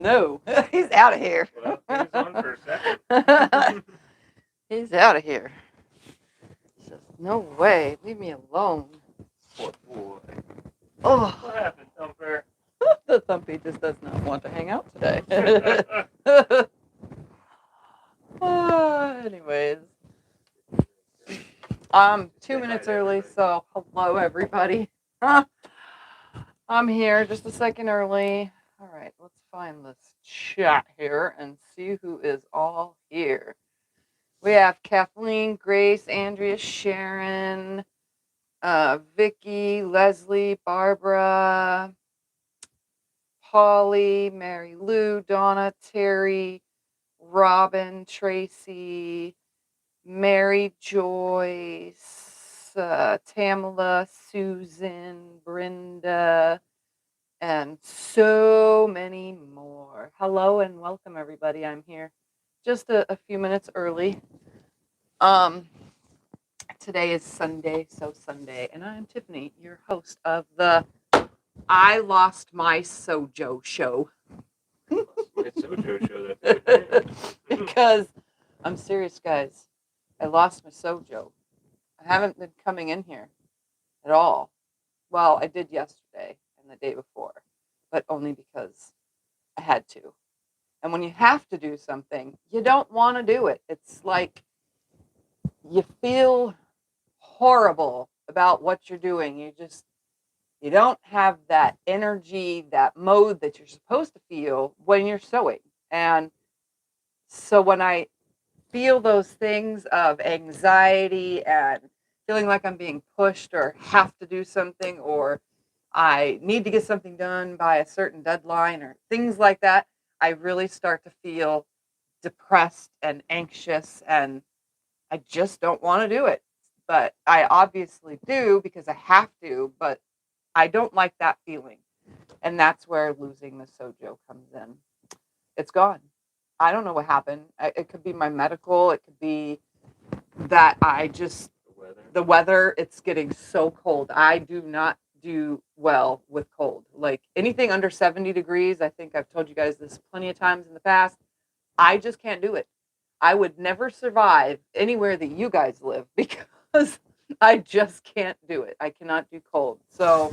No, he's out of here. Well, he was on for a second. He's out of here. Says, no way, leave me alone. Poor boy. Oh, What happened, Thumper? the Thumpy just does not want to hang out today. Anyways, I'm 2 minutes early, so hello everybody. I'm here just a second early. All right, let's find this chat here and see who is all here. We have Kathleen, Grace, Andrea, Sharon, Vicky, Leslie, Barbara, Polly, Mary Lou, Donna, Terry, Robin, Tracy, Mary Joyce, Tamala, Susan, Brenda, and so many more. Hello and welcome, everybody. I'm here just a few minutes early. Today is Sunday, and I'm Tiffany, your host of the I Lost My Sojo show. Because I'm serious, guys. I lost my sojo. I haven't been coming in here at all. Well, I did yesterday and the day before, but only because I had to. And when you have to do something, you don't want to do it. It's like you feel horrible about what you're doing. You don't have that energy, that mode that you're supposed to feel when you're sewing. And so when I feel those things of anxiety and feeling like I'm being pushed or have to do something or I need to get something done by a certain deadline or things like that, I really start to feel depressed and anxious and I just don't want to do it. But I obviously do because I have to, but I don't like that feeling. And that's where losing the sojo comes in. It's gone. I don't know what happened. It could be my medical. It could be that the weather, it's getting so cold. I do not do well with cold. Like anything under 70 degrees, I think I've told you guys this plenty of times in the past, I just can't do it. I would never survive anywhere that you guys live because I just can't do it. I cannot do cold. So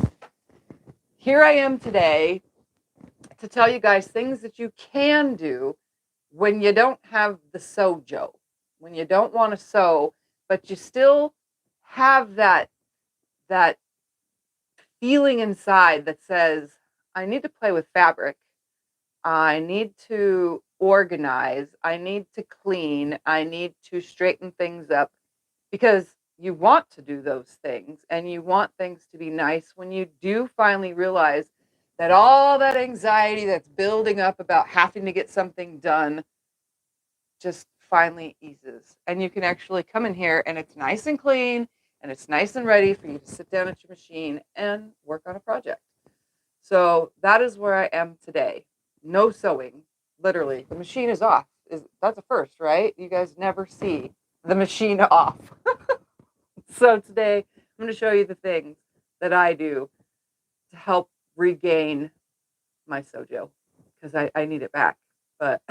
here I am today to tell you guys things that you can do when you don't have the sojo, when you don't want to sew, but you still have that feeling inside that says, I need to play with fabric. I need to organize. I need to clean. I need to straighten things up because you want to do those things and you want things to be nice when you do finally realize that all that anxiety that's building up about having to get something done just finally eases. And you can actually come in here and it's nice and clean and it's nice and ready for you to sit down at your machine and work on a project. So that is where I am today. No sewing, literally. The machine is off. That's a first, right? You guys never see the machine off. So today I'm going to show you the things that I do to help regain my sojo because I need it back. But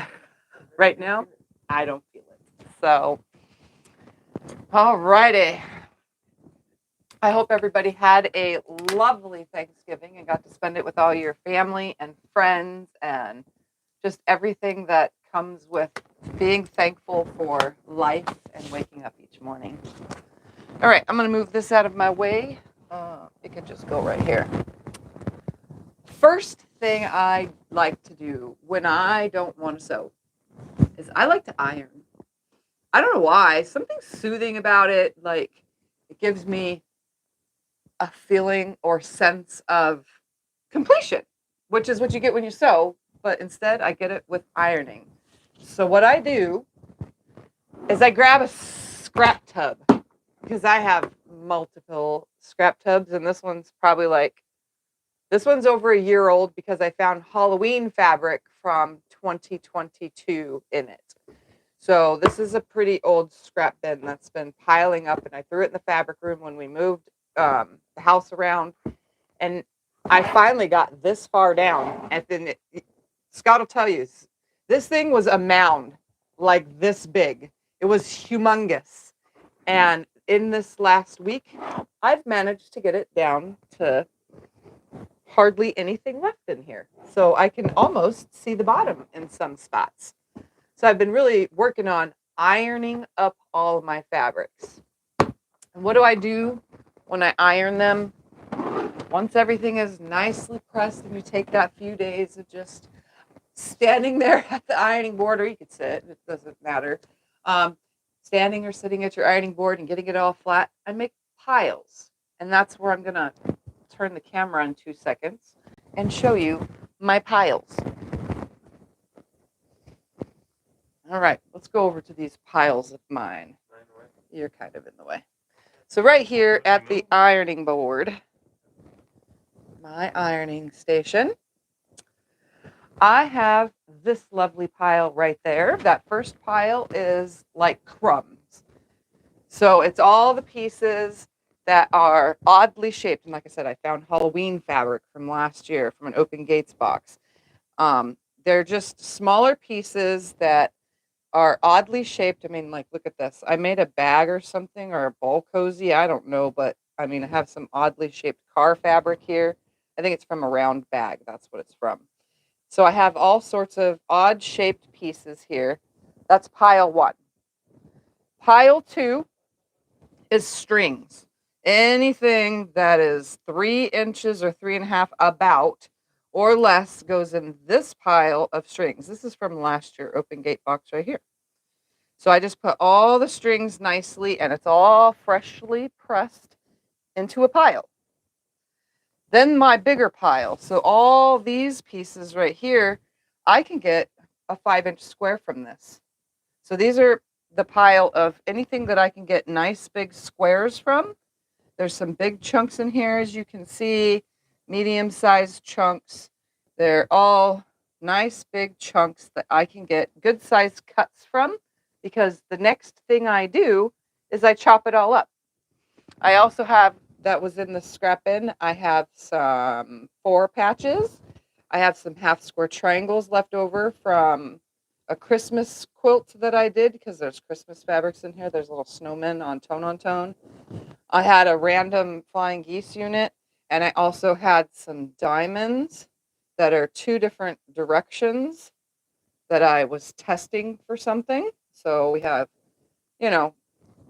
right now, I don't feel it. So, all righty. I hope everybody had a lovely Thanksgiving and got to spend it with all your family and friends and just everything that comes with being thankful for life and waking up each morning. All right, I'm going to move this out of my way. It can just go right here. First thing I like to do when I don't want to sew is I like to iron. I don't know why. Something soothing about it. Like it gives me a feeling or sense of completion, which is what you get when you sew. But instead, I get it with ironing. So what I do is I grab a scrap tub because I have multiple scrap tubs. And this one's over a year old because I found Halloween fabric from 2022 in it. So this is a pretty old scrap bin that's been piling up, and I threw it in the fabric room when we moved the house around. And I finally got this far down, and then Scott will tell you, this thing was a mound like this big. It was humongous. And in this last week, I've managed to get it down to hardly anything left in here. So I can almost see the bottom in some spots. So I've been really working on ironing up all of my fabrics. And what do I do when I iron them? Once everything is nicely pressed and you take that few days of just standing there at the ironing board, or you could sit, it doesn't matter. Standing or sitting at your ironing board and getting it all flat, I make piles. And that's where I'm going to turn the camera in 2 seconds and show you my piles. All right, let's go over to these piles of mine. You're kind of in the way. So right here at the ironing board, my ironing station, I have this lovely pile right there. That first pile is like crumbs. So it's all the pieces that are oddly shaped. And like I said, I found Halloween fabric from last year from an Open Gates box. They're just smaller pieces that are oddly shaped. I mean, like, look at this. I made a bag or something, or a bowl cozy. I don't know, but I mean, I have some oddly shaped car fabric here. I think it's from a round bag. That's what it's from. So I have all sorts of odd shaped pieces here. That's pile 1. Pile 2 is strings. Anything that is 3 inches or 3.5 about or less goes in this pile of strings. This is from last year, Open Gate box right here. So I just put all the strings nicely, and it's all freshly pressed into a pile. Then my bigger pile. So all these pieces right here, I can get a 5-inch square from this. So these are the pile of anything that I can get nice big squares from. There's some big chunks in here, as you can see, medium-sized chunks. They're all nice big chunks that I can get good-sized cuts from, because the next thing I do is I chop it all up. I also have, that was in the scrap bin, I have some 4 patches. I have some half square triangles left over from a Christmas quilt that I did, because there's Christmas fabrics in here. There's little snowmen on tone. I had a random flying geese unit, and I also had some diamonds that are 2 different directions that I was testing for something. So we have,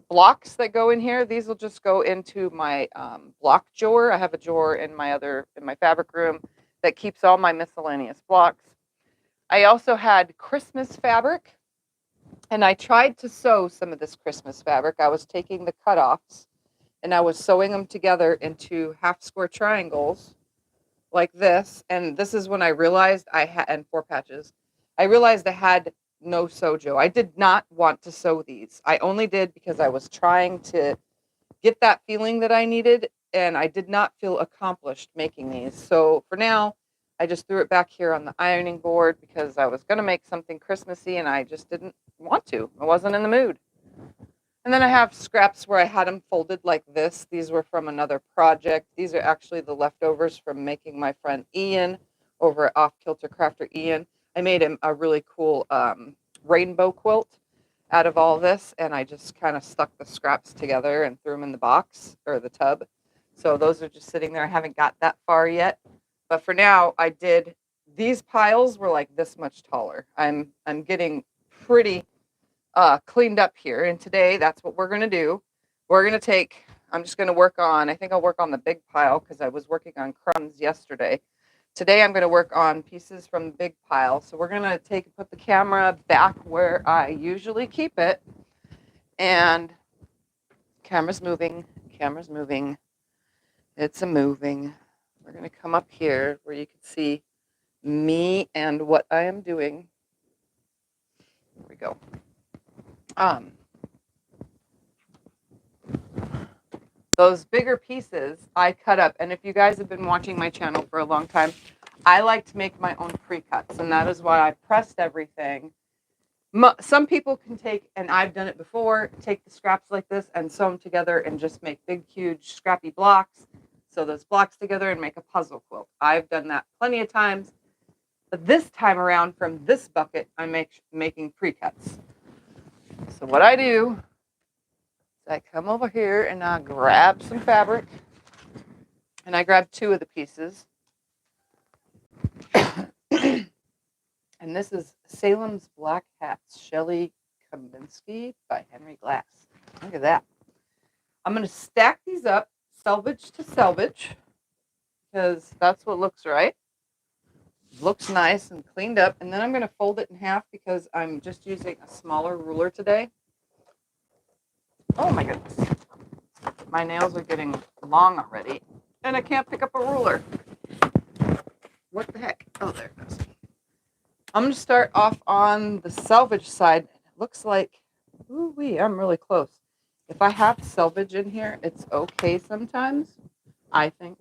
blocks that go in here. These will just go into my block drawer. I have a drawer in my fabric room that keeps all my miscellaneous blocks. I also had Christmas fabric, and I tried to sew some of this Christmas fabric. I was taking the cutoffs and I was sewing them together into half square triangles like this. And this is when I realized I had, and 4 patches, I realized I had no sojo. I did not want to sew these. I only did because I was trying to get that feeling that I needed, and I did not feel accomplished making these. So for now, I just threw it back here on the ironing board because I was going to make something Christmassy and I just didn't want to. I wasn't in the mood. And then I have scraps where I had them folded like this. These were from another project. These are actually the leftovers from making my friend Ian over at Off Kilter Crafter Ian. I made him a really cool rainbow quilt out of all this, and I just kind of stuck the scraps together and threw them in the box or the tub. So those are just sitting there. I haven't got that far yet, but for now, I did. These piles were like this much taller. I'm getting pretty cleaned up here, and today that's what we're gonna do. We're gonna take. I'm just gonna work on. I think I'll work on the big pile because I was working on crumbs yesterday. Today I'm going to work on pieces from the big pile. So we're going to put the camera back where I usually keep it. And camera's moving. It's a moving. We're going to come up here where you can see me and what I am doing. Here we go. Those bigger pieces I cut up. And if you guys have been watching my channel for a long time, I like to make my own pre-cuts, and that is why I pressed everything. Some people can take, and I've done it before, take the scraps like this and sew them together and just make big, huge, scrappy blocks. Sew those blocks together and make a puzzle quilt. I've done that plenty of times. But this time around from this bucket, I'm making pre-cuts. So what I do is I come over here and I grab some fabric. And I grab 2 of the pieces. And this is Salem's Black Hats, Shelley Kaminsky by Henry Glass. Look at that. I'm going to stack these up, selvage to selvage, because that's what looks right. Looks nice and cleaned up. And then I'm going to fold it in half because I'm just using a smaller ruler today. Oh my goodness. My nails are getting long already. And I can't pick up a ruler. What the heck? Oh, there it goes. I'm going to start off on the selvage side. It looks like, ooh-wee, I'm really close. If I have selvage in here, it's okay sometimes, I think.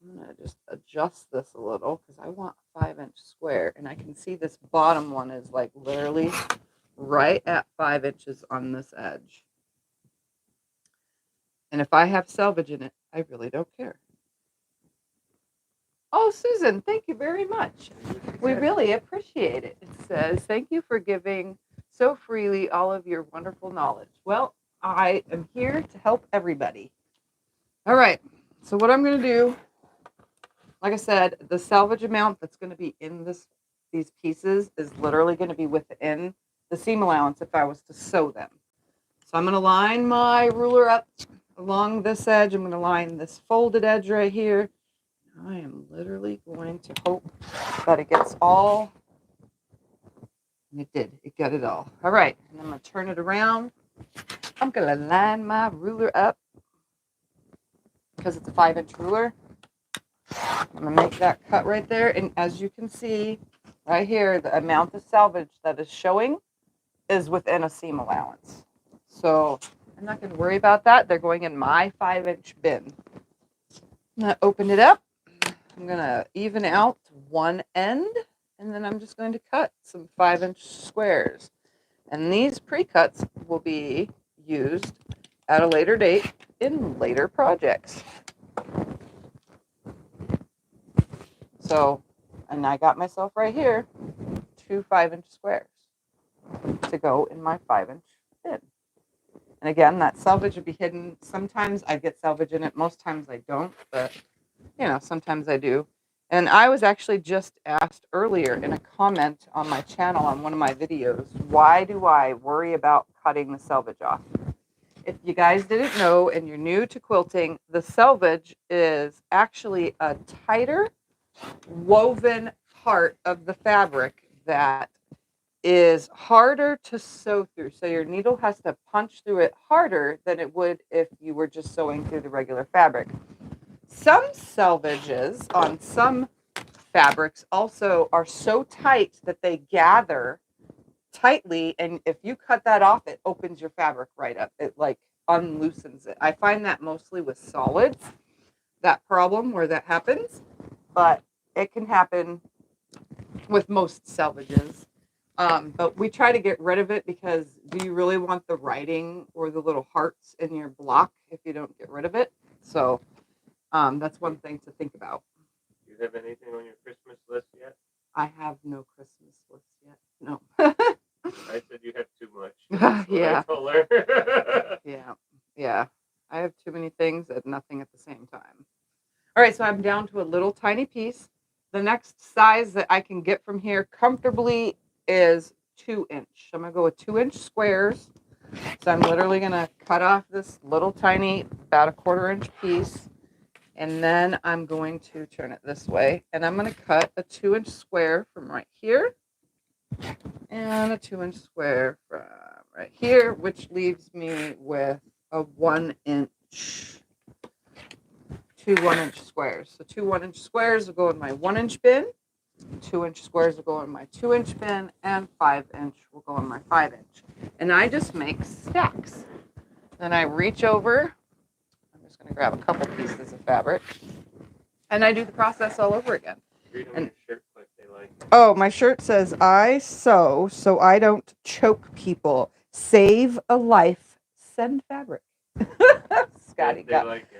I'm going to just adjust this a little because I want a 5-inch square. And I can see this bottom one is like literally right at 5 inches on this edge. And if I have selvage in it, I really don't care. Oh, Susan, thank you very much. We really appreciate it. It says, thank you for giving so freely all of your wonderful knowledge. Well, I am here to help everybody. All right. So what I'm going to do, like I said, the salvage amount that's going to be in these pieces is literally going to be within the seam allowance if I was to sew them. So I'm going to line my ruler up along this edge. I'm going to line this folded edge right here. I am literally going to hope that it gets all, and it did, it got it all. All right, and I'm going to turn it around. I'm going to line my ruler up because it's a 5-inch ruler. I'm going to make that cut right there, and as you can see right here, the amount of salvage that is showing is within a seam allowance. So I'm not going to worry about that. They're going in my 5-inch bin. I'm going to open it up. I'm going to even out one end, and then I'm just going to cut some 5-inch squares. And these pre-cuts will be used at a later date in later projects. So, and I got myself right here 2 5-inch squares to go in my 5-inch bin. And again, that salvage would be hidden. Sometimes I get salvage in it. Most times I don't, but you know, sometimes I do. And I was actually just asked earlier in a comment on my channel on one of my videos, why do I worry about cutting the selvage off? If you guys didn't know and you're new to quilting, the selvage is actually a tighter woven part of the fabric that is harder to sew through. So your needle has to punch through it harder than it would if you were just sewing through the regular fabric. Some selvages on some fabrics also are so tight that they gather tightly, and if you cut that off, it opens your fabric right up. It like unloosens it. I find that mostly with solids, that problem where that happens, but it can happen with most selvages. But we try to get rid of it because do you really want the writing or the little hearts in your block if you don't get rid of it? So that's one thing to think about. Do you have anything on your Christmas list yet? I have no Christmas list yet. No. I said you have too much. That's what Yeah. I told her. Yeah. I have too many things and nothing at the same time. All right, so I'm down to a little tiny piece. The next size that I can get from here comfortably is 2-inch. I'm going to go with 2-inch squares. So I'm literally going to cut off this little tiny, about a 1/4-inch piece. And then I'm going to turn it this way. And I'm going to cut a 2-inch square from right here. And a 2-inch square from right here, which leaves me with a 1-inch. 2 1-inch squares. So 2 1-inch squares will go in my 1-inch bin. 2-inch squares will go in my 2-inch bin, and 5-inch will go in my 5-inch. And I just make stacks. Then I reach over. I'm just going to grab a couple pieces of fabric, and I do the process all over again. Read on your shirt like they like. Oh, my shirt says, I sew so I don't choke people. Save a life. Send fabric.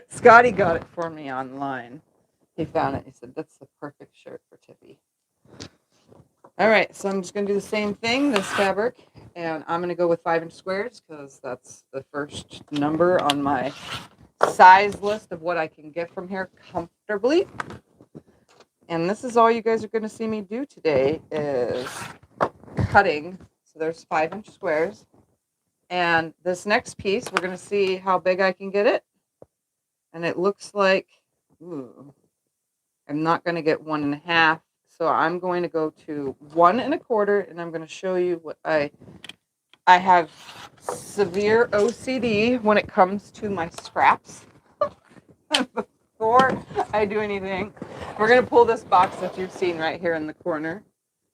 Scotty got it for me online. He found it. He said, that's the perfect shirt for Tiffy. All right, so I'm just going to do the same thing, this fabric, and I'm going to go with 5-inch squares because that's the first number on my size list of what I can get from here comfortably. And this is all you guys are going to see me do today is cutting. So there's 5-inch squares. And this next piece, we're going to see how big I can get it. And it looks like, ooh, I'm not going to get 1.5. So I'm going to go to 1 1/4, and I'm going to show you what I have severe OCD when it comes to my scraps. Before I do anything, we're going to pull this box that you've seen right here in the corner,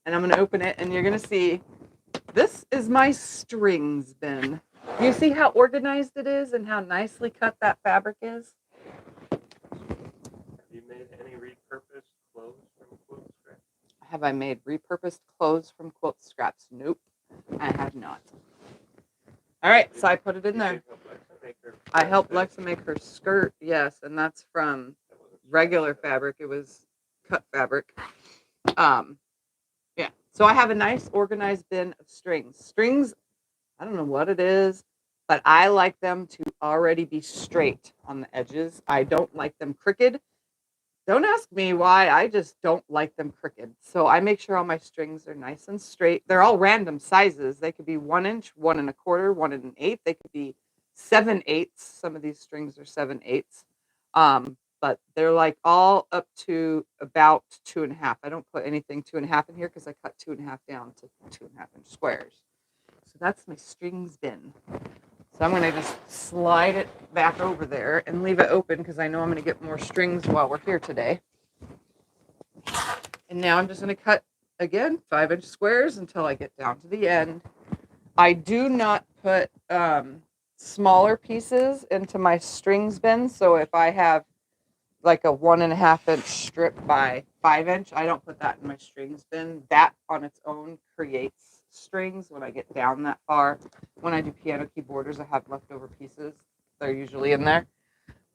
and I'm going to open it, and you're going to see this is my strings bin. Do you see how organized it is and how nicely cut that fabric is? Have you made any repurposed clothes from quilt scraps? Have I made repurposed clothes from quilt scraps? Nope, I have not. All right, so I put it in there. I helped Lexa make her skirt, yes, and that's from regular fabric. It was cut fabric. Yeah, so I have a nice organized bin of strings. Strings, I don't know what it is, but I like them to already be straight on the edges. I don't like them crooked. Don't ask me why. I just don't like them crooked. So I make sure all my strings are nice and straight. They're all random sizes. They could be 1 inch, 1 1/4, 1 1/8. They could be 7/8. Some of these strings are 7/8. But they're like all up to about 2.5. I don't put anything 2.5 in here because I cut 2.5 down to 2.5-inch squares. So that's my strings bin. So I'm going to just slide it back over there and leave it open because I know I'm going to get more strings while we're here today. And now I'm just going to cut, again, 5-inch squares until I get down to the end. I do not put smaller pieces into my strings bin. So if I have like a 1.5-inch strip by 5-inch, I don't put that in my strings bin. That on its own creates strings when I get down that far. When I do piano keyboarders, I have leftover pieces. They're usually in there.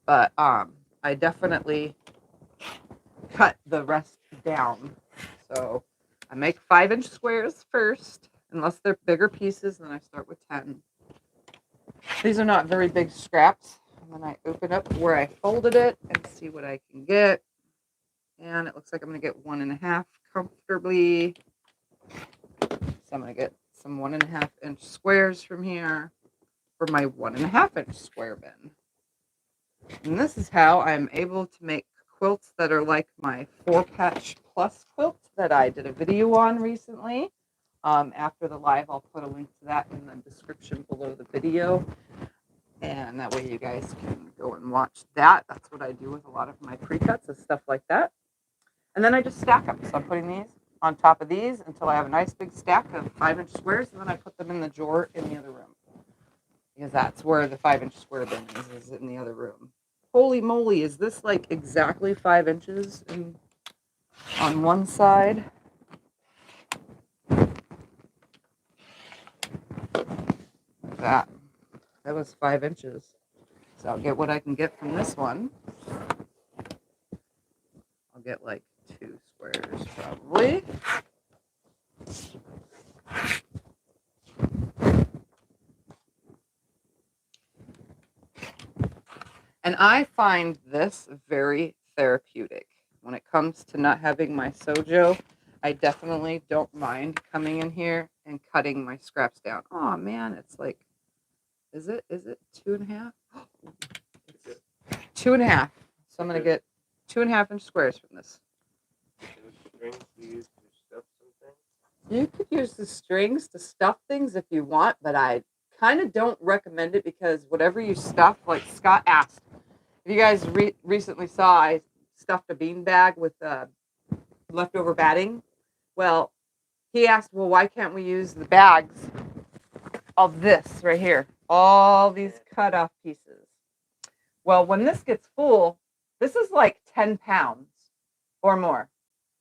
But I definitely cut the rest down. So I make 5-inch squares first, unless they're bigger pieces, then I start with 10. These are not very big scraps. And then I open up where I folded it and see what I can get. And it looks like I'm going to get 1.5 comfortably. So I'm going to get some 1.5-inch squares from here for my 1.5-inch square bin. And this is how I'm able to make quilts that are like my 4-patch plus quilt that I did a video on recently. After the live, I'll put a link to that in the description below the video. And that way you guys can go and watch that. That's what I do with a lot of my pre-cuts and stuff like that. And then I just stack them. So I'm putting these on top of these until I have a nice big stack of 5-inch squares. And then I put them in the drawer in the other room. Because that's where the 5-inch square bin is in the other room. Holy moly, is this like exactly 5 inches on one side? That was 5 inches. So I'll get what I can get from this one. I'll get like 2 squares probably. And I find this very therapeutic. When it comes to not having my sojo, I definitely don't mind coming in here and cutting my scraps down. Oh man, it's like, is it 2.5? It's 2.5. So I'm going to get 2.5-inch squares from this. You could use the strings to stuff things if you want, but I kind of don't recommend it because whatever you stuff, like Scott asked, if you guys recently saw, I stuffed a bean bag with leftover batting. Well, he asked, well, why can't we use the bags of this right here? All these cut off pieces. Well, when this gets full, this is like 10 pounds or more.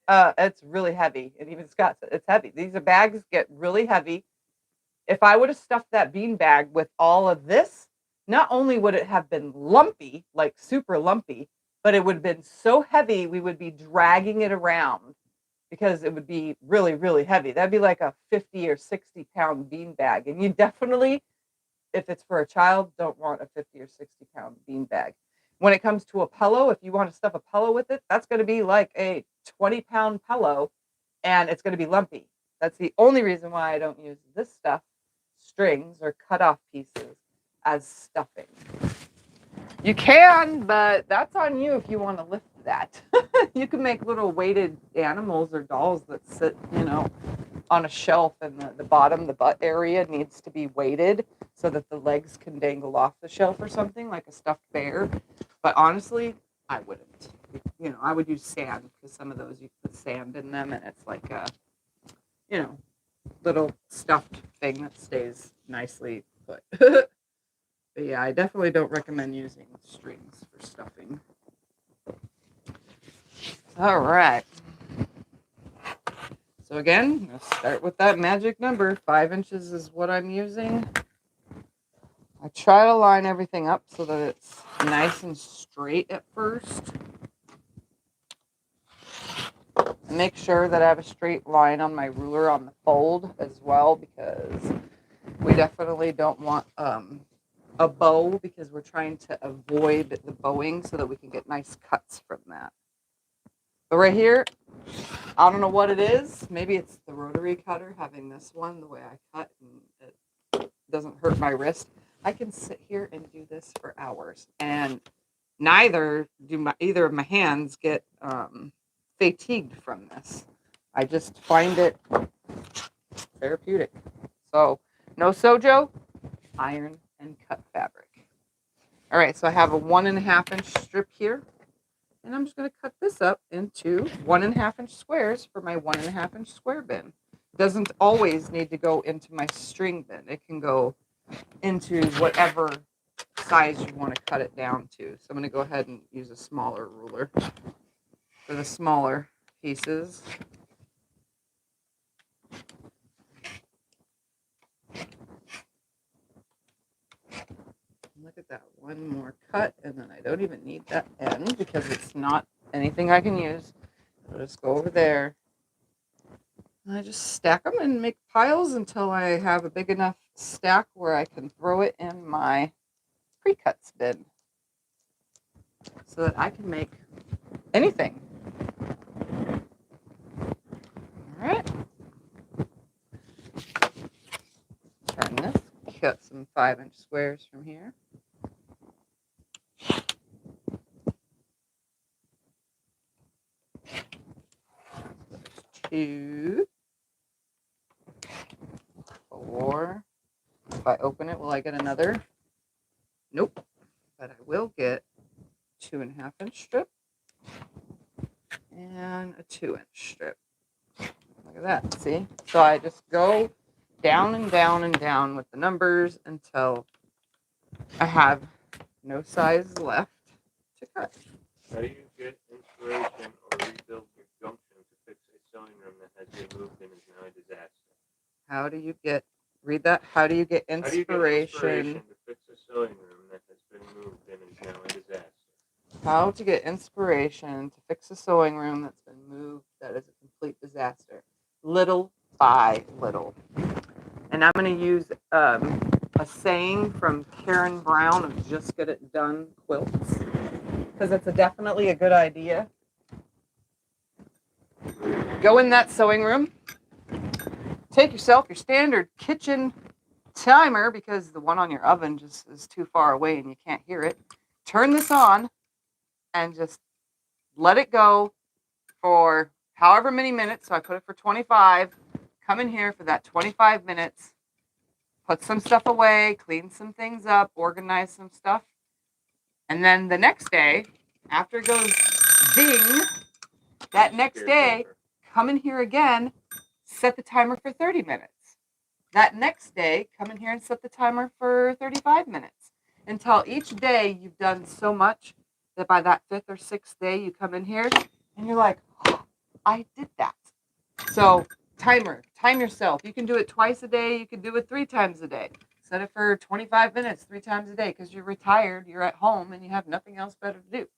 It's really heavy. And even Scott said it's heavy. These bags get really heavy. If I would have stuffed that bean bag with all of this, not only would it have been lumpy, like super lumpy, but it would have been so heavy we would be dragging it around because it would be really, really heavy. That'd be like a 50 or 60 pound bean bag. And you definitely, if it's for a child, don't want a 50 or 60 pound bean bag. When it comes to a pillow, if you want to stuff a pillow with it, that's going to be like a 20-pound pillow and it's going to be lumpy. That's the only reason why I don't use this stuff, strings or cut off pieces, as stuffing. You can, but that's on you if you want to lift that. You can make little weighted animals or dolls that sit, on a shelf, and the bottom, the butt area needs to be weighted so that the legs can dangle off the shelf or something, like a stuffed bear. But honestly, I wouldn't. I would use sand, because some of those you put sand in them and it's like a, little stuffed thing that stays nicely put. But yeah, I definitely don't recommend using strings for stuffing. All right. So again, let's start with that magic number. 5 inches is what I'm using. I try to line everything up so that it's nice and straight at first. And make sure that I have a straight line on my ruler on the fold as well, because we definitely don't want a bow, because we're trying to avoid the bowing so that we can get nice cuts from that. But right here, I don't know what it is. Maybe it's the rotary cutter, having this one the way I cut, and it doesn't hurt my wrist. I can sit here and do this for hours, and neither do either of my hands get fatigued from this. I just find it therapeutic. So no sojo, iron and cut fabric. All right, so I have a 1.5 inch strip here, and I'm just going to cut this up into 1.5 inch squares for my 1.5 inch square bin. It doesn't always need to go into my string bin. It can go into whatever size you want to cut it down to. So I'm going to go ahead and use a smaller ruler for the smaller pieces. Look at that, one more cut, and then I don't even need that end because it's not anything I can use. I'll just go over there. And I just stack them and make piles until I have a big enough stack where I can throw it in my pre-cuts bin so that I can make anything. All right. Turn this, cut some 5 inch squares from here. There's 2, 4. If I open it, will I get another? Nope. But I will get 2.5 inch strip and a 2 inch strip. Look at that. See? So I just go down and down and down with the numbers until I have no size left to cut. How do you get inspiration or rebuild your junction to fix a sewing room that has been moved and is now a disaster? How do you get, read that? How do you get inspiration to fix a sewing room that has been moved and is now a disaster? How to get inspiration to fix a sewing room that's been moved that is a complete disaster. Little by little. And I'm going to use a saying from Karen Brown of Just Get It Done Quilts, because it's definitely a good idea. Go in that sewing room. Take yourself your standard kitchen timer, because the one on your oven just is too far away and you can't hear it. Turn this on and just let it go for however many minutes. So I put it for 25. Come in here for that 25 minutes. Put some stuff away, clean some things up, organize some stuff. And then the next day, after it goes ding, that next day, come in here again, set the timer for 30 minutes. That next day, come in here and set the timer for 35 minutes. Until each day you've done so much that by that 5th or 6th day, you come in here and you're like, oh, I did that. So timer, time yourself. You can do it twice a day. You can do it 3 times a day. Set it for 25 minutes, 3 times a day, because you're retired, you're at home, and you have nothing else better to do.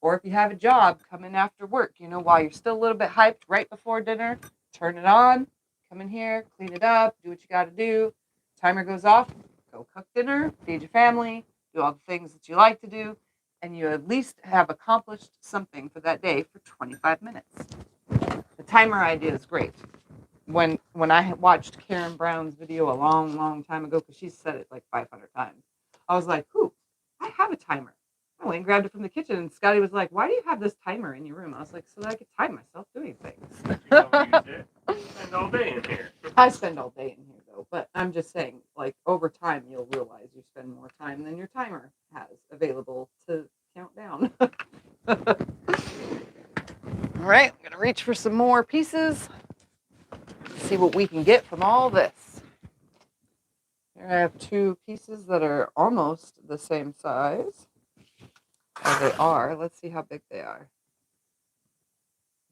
Or if you have a job, come in after work, you know, while you're still a little bit hyped right before dinner, turn it on, come in here, clean it up, do what you got to do. Timer goes off, go cook dinner, feed your family, do all the things that you like to do, and you at least have accomplished something for that day for 25 minutes. The timer idea is great. When I watched Karen Brown's video a long time ago, because she said it like 500 times, I was like, ooh, I have a timer. I went and grabbed it from the kitchen, and Scotty was like, why do you have this timer in your room? I was like, so that I could time myself doing things. You don't use it. You spend all day in here. I spend all day in here, though. But I'm just saying, like, over time, you'll realize you spend more time than your timer has available to count down. All right, I'm going to reach for some more pieces. See what we can get from all this. Here I have 2 pieces that are almost the same size. Or they are. Let's see how big they are.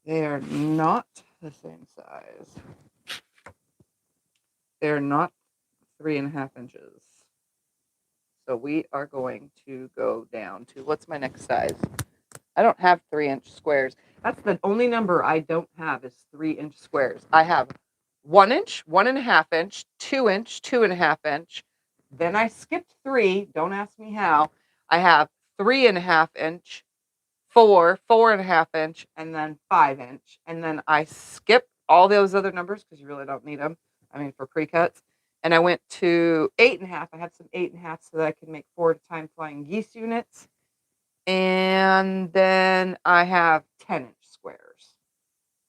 They are not the same size. They're not 3.5 inches. So we are going to go down to, what's my next size? I don't have 3-inch squares. That's the only number I don't have is 3-inch squares. I have 1 inch, 1.5 inch, 2 inch, 2.5 inch. Then I skipped 3. Don't ask me how. I have 3.5 inch, 4, 4.5 inch, and then 5 inch. And then I skip all those other numbers because you really don't need them. I mean, for pre-cuts. And I went to 8.5. I have some 8.5 so that I can make 4 time flying geese units. And then I have 10-inch squares.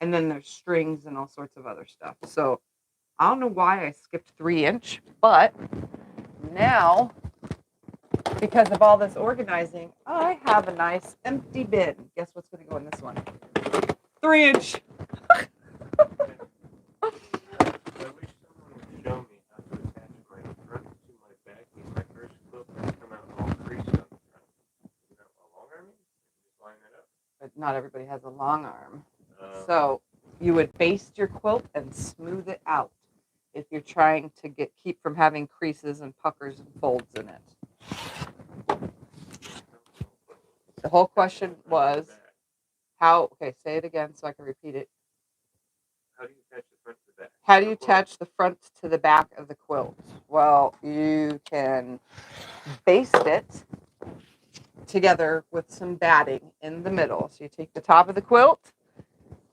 And then there's strings and all sorts of other stuff. So I don't know why I skipped 3-inch, but now, because of all this organizing, I have a nice empty bin. Guess what's going to go in this one? 3-inch. I wish someone would show me how to attach my front to my back in my first quilt and come out all creased on the front. You know, a long arm? Just line it up. But not everybody has a long arm. So you would baste your quilt and smooth it out if you're trying to keep from having creases and puckers and folds in it. The whole question was how, okay, say it again so I can repeat it. How do you attach the front to the back? How do you attach the front to the back of the quilt? Well, you can baste it together with some batting in the middle. So you take the top of the quilt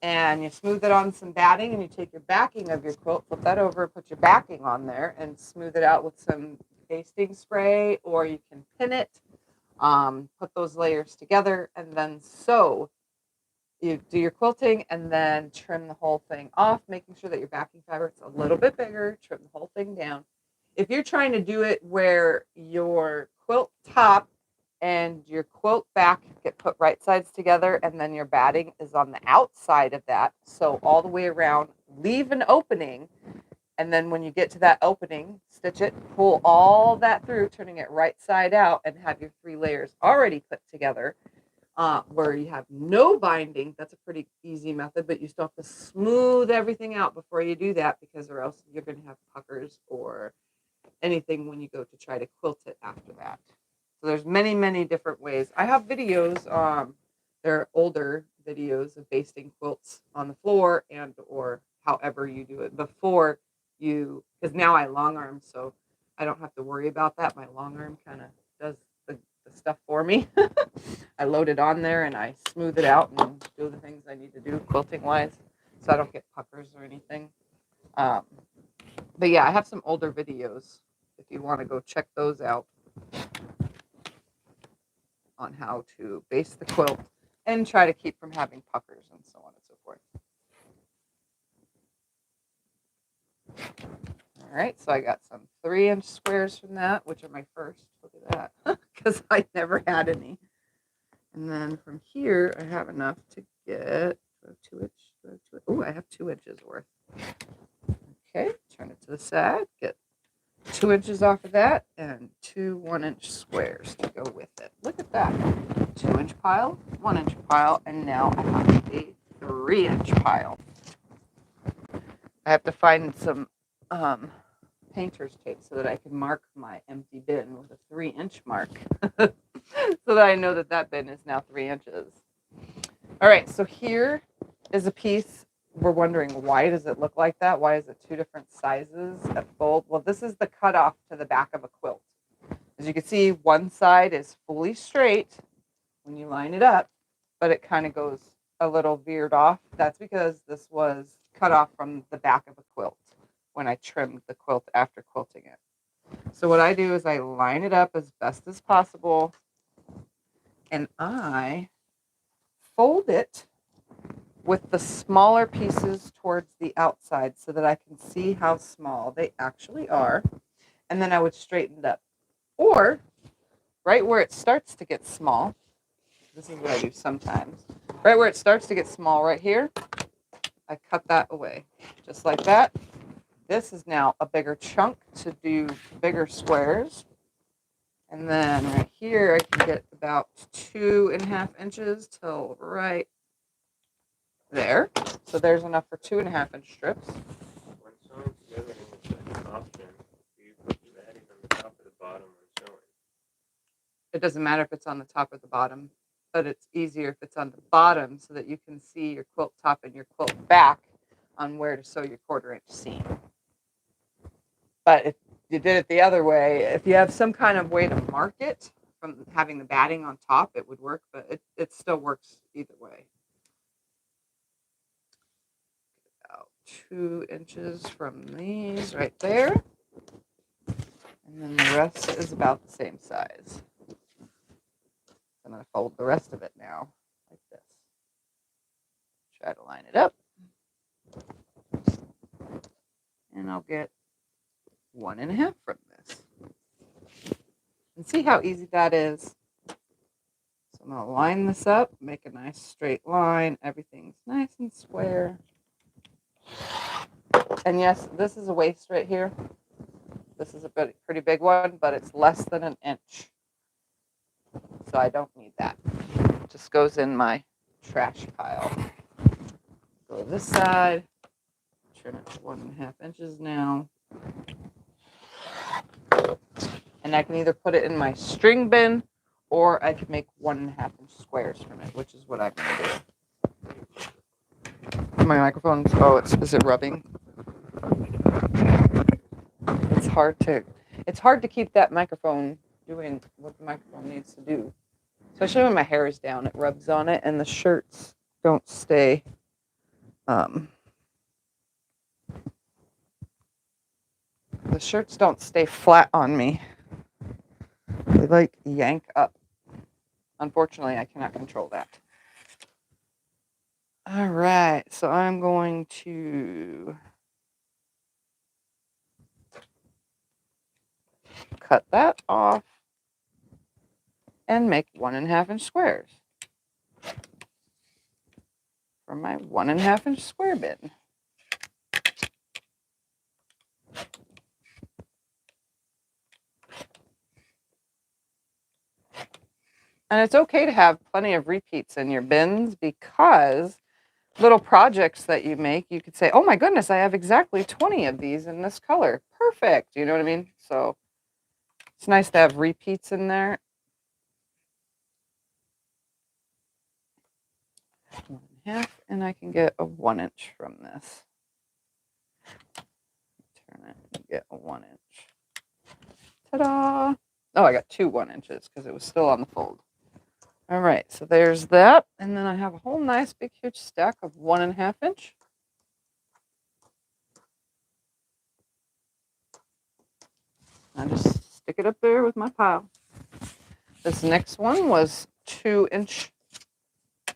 and you smooth it on some batting, and you take your backing of your quilt, flip that over, put your backing on there, and smooth it out with some basting spray, or you can pin it, put those layers together, and then sew. You do your quilting and then trim the whole thing off, making sure that your backing fabric's a little bit bigger, trim the whole thing down. If you're trying to do it where your quilt top and your quilt back get put right sides together, and then your batting is on the outside of that, so all the way around, leave an opening, and then when you get to that opening, stitch it, pull all that through, turning it right side out, and have your 3 layers already put together, where you have no binding. That's a pretty easy method, but you still have to smooth everything out before you do that, because or else you're going to have puckers or anything when you go to try to quilt it after that. So there's many different ways. I have videos, they're older videos of basting quilts on the floor and or however you do it before you, because now I long arm, so I don't have to worry about that. My long arm kind of does the stuff for me. I load it on there and I smooth it out and do the things I need to do quilting wise, so I don't get puckers or anything. But yeah, I have some older videos if you want to go check those out on how to baste the quilt and try to keep from having puckers and so on and so forth. All right, so I got some 3-inch squares from that, which are my first. Look at that, because I never had any. And then from here, I have enough to get 2-inch. Oh, I have 2 inches worth. Okay, turn it to the side. Get 2 inches off of that and 2 1-inch squares to go with it. Look at that. 2-inch pile, 1-inch pile, and now I have a 3-inch pile. I have to find some painter's tape so that I can mark my empty bin with a 3-inch mark so that I know that that bin is now 3 inches. All right, so here is a piece. We're wondering, why does it look like that? Why is it 2 different sizes at fold? Well, this is the cutoff to the back of a quilt. As you can see, one side is fully straight when you line it up, but it kind of goes a little veered off. That's because this was cut off from the back of a quilt when I trimmed the quilt after quilting it. So what I do is I line it up as best as possible, and I fold it with the smaller pieces towards the outside so that I can see how small they actually are. And then I would straighten it up. Or right where it starts to get small, this is what I do sometimes, right where it starts to get small right here, I cut that away. Just like that. This is now a bigger chunk to do bigger squares. And then right here, I can get about 2.5 inches till right there. So there's enough for 2.5-inch strips. When sewing together in the second option, do you put the matting on the top or the bottom when sewing? It doesn't matter if it's on the top or the bottom, but it's easier if it's on the bottom so that you can see your quilt top and your quilt back on where to sew your 1/4-inch seam. But if you did it the other way, if you have some kind of way to mark it from having the batting on top, it would work, but it still works either way. About 2 inches from these right there. And then the rest is about the same size. I'm going to fold the rest of it now like this. Try to line it up. And I'll get 1.5 from this. And see how easy that is? So I'm going to line this up, make a nice straight line. Everything's nice and square. And yes, this is a waist right here. This is a pretty big one, but it's less than 1 inch. So I don't need that. It just goes in my trash pile. Go to this side. Trim it to 1.5 inches now. And I can either put it in my string bin or I can make 1.5-inch squares from it, which is what I'm going to do. My microphone's, is it rubbing? It's hard to keep that microphone doing what the microphone needs to do. Especially when my hair is down, it rubs on it and the shirts don't stay flat on me. They like yank up. Unfortunately, I cannot control that. All right, so I'm going to cut that off and make 1.5-inch squares for my 1.5-inch square bin. And it's okay to have plenty of repeats in your bins, because little projects that you make, you could say, oh my goodness, I have exactly 20 of these in this color. Perfect. You know what I mean? So it's nice to have repeats in there. 1.5, and I can get a 1-inch from this. Turn it and get a 1-inch. Ta-da! Oh, I got 2 1-inches because it was still on the fold. All right, so there's that. And then I have a whole nice big huge stack of 1.5-inch. I just stick it up there with my pile. This next one was 2-inch. If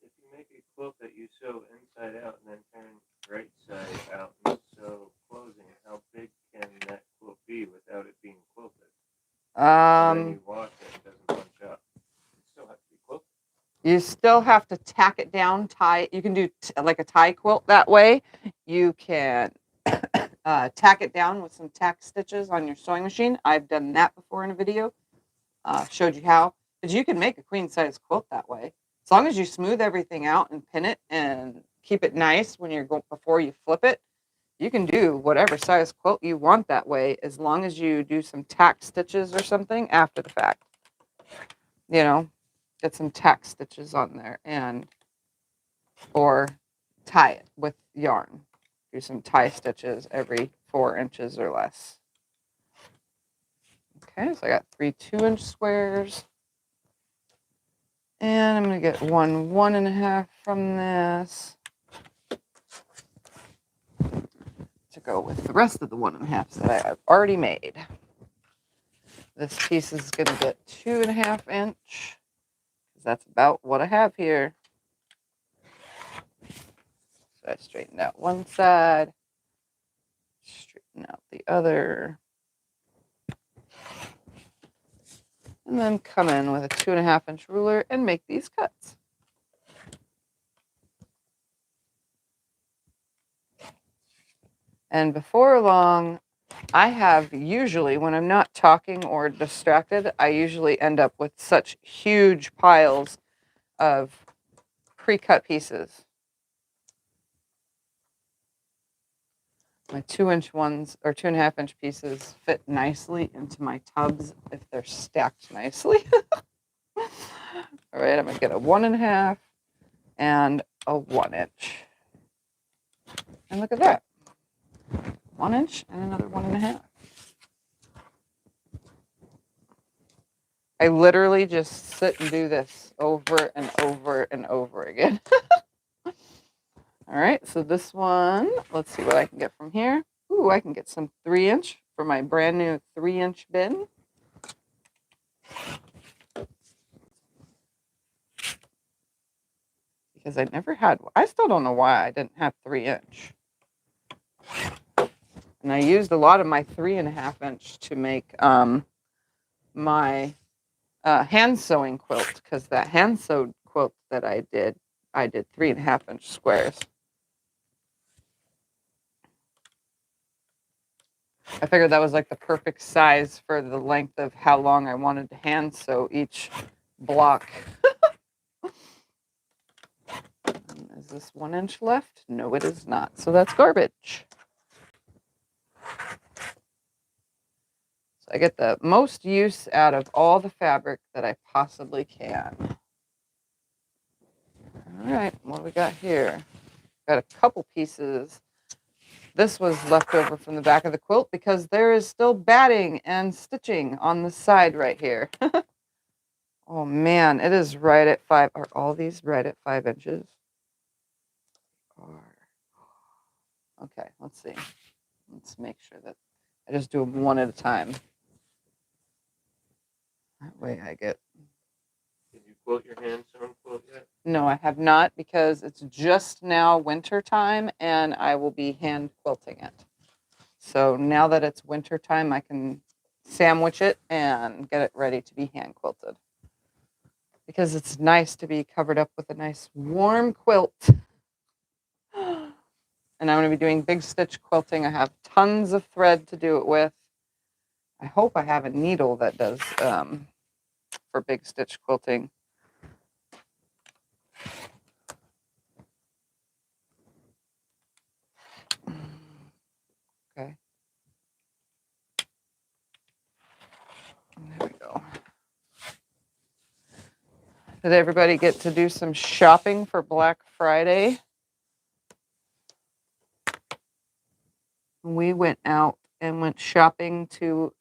you make a quilt that you sew inside out and then turn right side out and sew closing, how big can that quilt be without it being quilted? Then you wash it, it doesn't bunch up. It still has to be quilted. You still have to tack it down, tie. You can do like a tie quilt that way. You can tack it down with some tack stitches on your sewing machine. I've done that before in a video. Showed you how. But you can make a queen size quilt that way. As long as you smooth everything out and pin it and keep it nice when you're before you flip it, you can do whatever size quilt you want that way, as long as you do some tack stitches or something after the fact. You know, get some tack stitches on there or tie it with yarn. Do some tie stitches every 4 inches or less. Okay, so I got 3 2-inch squares. And I'm going to get 1 1.5 from this to go with the rest of the 1.5s that I have already made. This piece is going to get 2.5 inch, because that's about what I have here. So I straightened out one side, straighten out the other, and then come in with a 2.5 inch ruler and make these cuts. And before long, I have usually, when I'm not talking or distracted, I usually end up with such huge piles of pre-cut pieces. My 2-inch ones or 2.5 inch pieces fit nicely into my tubs if they're stacked nicely. All right, I'm gonna get a 1.5 and a 1 inch. And look at that. 1 inch and another 1.5. I literally just sit and do this over and over and over again. All right, so this one, let's see what I can get from here. Ooh, I can get some 3-inch for my brand new 3-inch bin. Because I never had one. I still don't know why I didn't have 3-inch. And I used a lot of my 3.5 inch to make my hand sewing quilt, because that hand sewed quilt that I did 3.5 inch squares. I figured that was like the perfect size for the length of how long I wanted to hand sew each block. Is this 1 inch left? No, it is not. So that's garbage. So I get the most use out of all the fabric that I possibly can. All right, what do we got here? Got a couple pieces. This was left over from the back of the quilt because there is still batting and stitching on the side right here. Oh man, it is right at 5. Are all these right at 5 inches? Okay, let's see. Let's make sure that I just do them one at a time. That way I get... Did you quilt your hand sewn quilt yet? No, I have not, because it's just now winter time and I will be hand quilting it. So now that it's winter time, I can sandwich it and get it ready to be hand quilted. Because it's nice to be covered up with a nice warm quilt. And I'm going to be doing big stitch quilting. I have tons of thread to do it with. I hope I have a needle that does for big stitch quilting. Okay. There we go. Did everybody get to do some shopping for Black Friday? We went out and went shopping to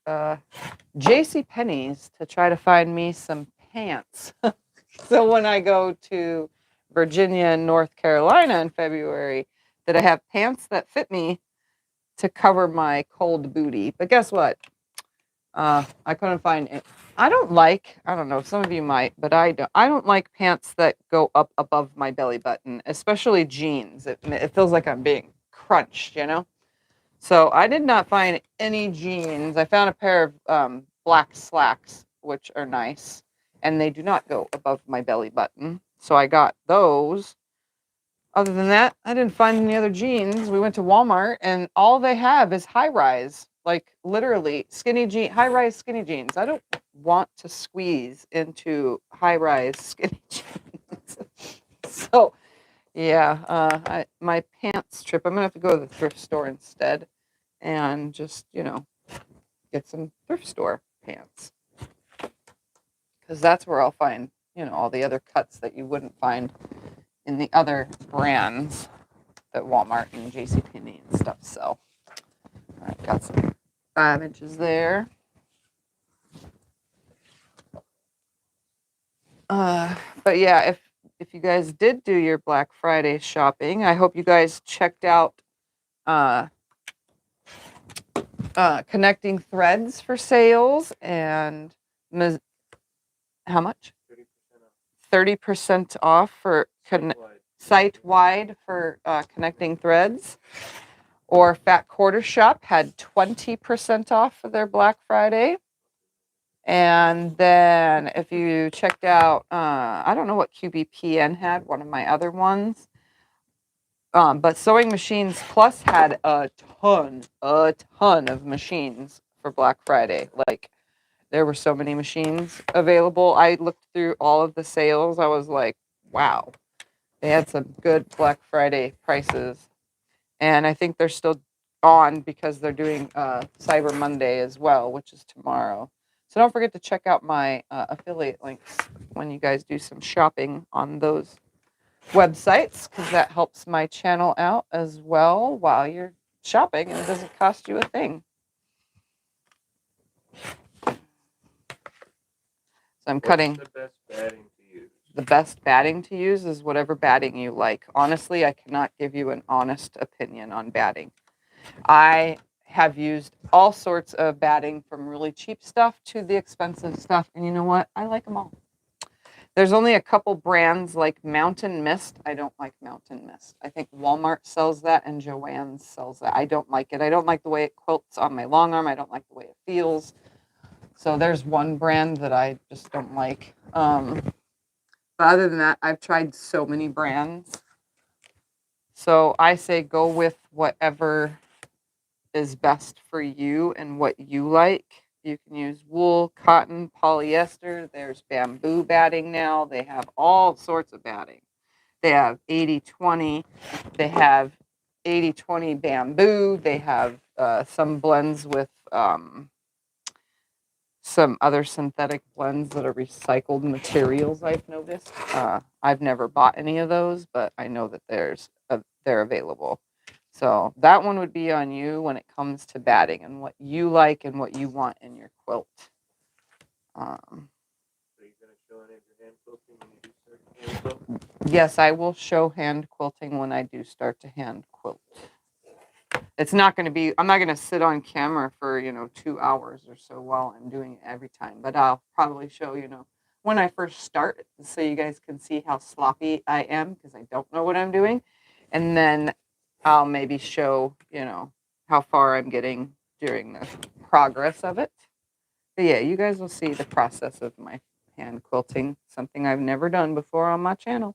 JCPenney's to try to find me some pants. So when I go to Virginia and North Carolina in February, that I have pants that fit me to cover my cold booty. But guess what? I couldn't find it. I don't know, some of you might, but I don't like pants that go up above my belly button, especially jeans. It feels like I'm being crunched, you know? So I did not find any jeans. I found a pair of black slacks, which are nice, and they do not go above my belly button. So I got those. Other than that, I didn't find any other jeans. We went to Walmart, and all they have is high-rise, like literally high-rise skinny jeans. I don't want to squeeze into high-rise skinny jeans. So Yeah, my pants trip. I'm gonna have to go to the thrift store instead, and just get some thrift store pants, because that's where I'll find all the other cuts that you wouldn't find in the other brands that Walmart and JCPenney and stuff sell. All right, got some 5 inches there. But yeah, if you guys did do your Black Friday shopping, I hope you guys checked out uh, Connecting Threads for sales and how much? 30% off for site-wide for Connecting Threads. Or Fat Quarter Shop had 20% off for their Black Friday. And then if you checked out, I don't know what QBPN had, one of my other ones. But SewingMachinesPlus had a ton of machines for Black Friday. Like, there were so many machines available. I looked through all of the sales. I was like, wow. They had some good Black Friday prices. And I think they're still on because they're doing Cyber Monday as well, which is tomorrow. So don't forget to check out my affiliate links when you guys do some shopping on those websites, because that helps my channel out as well while you're shopping, and it doesn't cost you a thing. So I'm cutting. What's the best batting to use? The best batting to use is whatever batting you like. Honestly, I cannot give you an honest opinion on batting. I have used all sorts of batting, from really cheap stuff to the expensive stuff, and you know what? I like them all. There's only a couple brands like Mountain Mist. I don't like Mountain Mist. I think Walmart sells that and Joann's sells that. I don't like it. I don't like the way it quilts on my long arm. I don't like the way it feels. So there's one brand that I just don't like. But other than that, I've tried so many brands. So I say go with whatever is best for you and what you like. You can use wool, cotton, polyester. There's bamboo batting now. They have all sorts of batting. They have 80-20. They have 80-20 bamboo. They have some blends with some other synthetic blends that are recycled materials, I've noticed. I've never bought any of those, but I know that they're available. So that one would be on you when it comes to batting and what you like and what you want in your quilt. So you're going to show any of your hand quilting when you do start to hand quilt? Yes, I will show hand quilting when I do start to hand quilt. It's not going to be, I'm not going to sit on camera for, 2 hours or so while I'm doing it every time, but I'll probably show, when I first start, so you guys can see how sloppy I am, because I don't know what I'm doing. And then I'll maybe show, how far I'm getting during the progress of it. But yeah, you guys will see the process of my hand quilting, something I've never done before on my channel.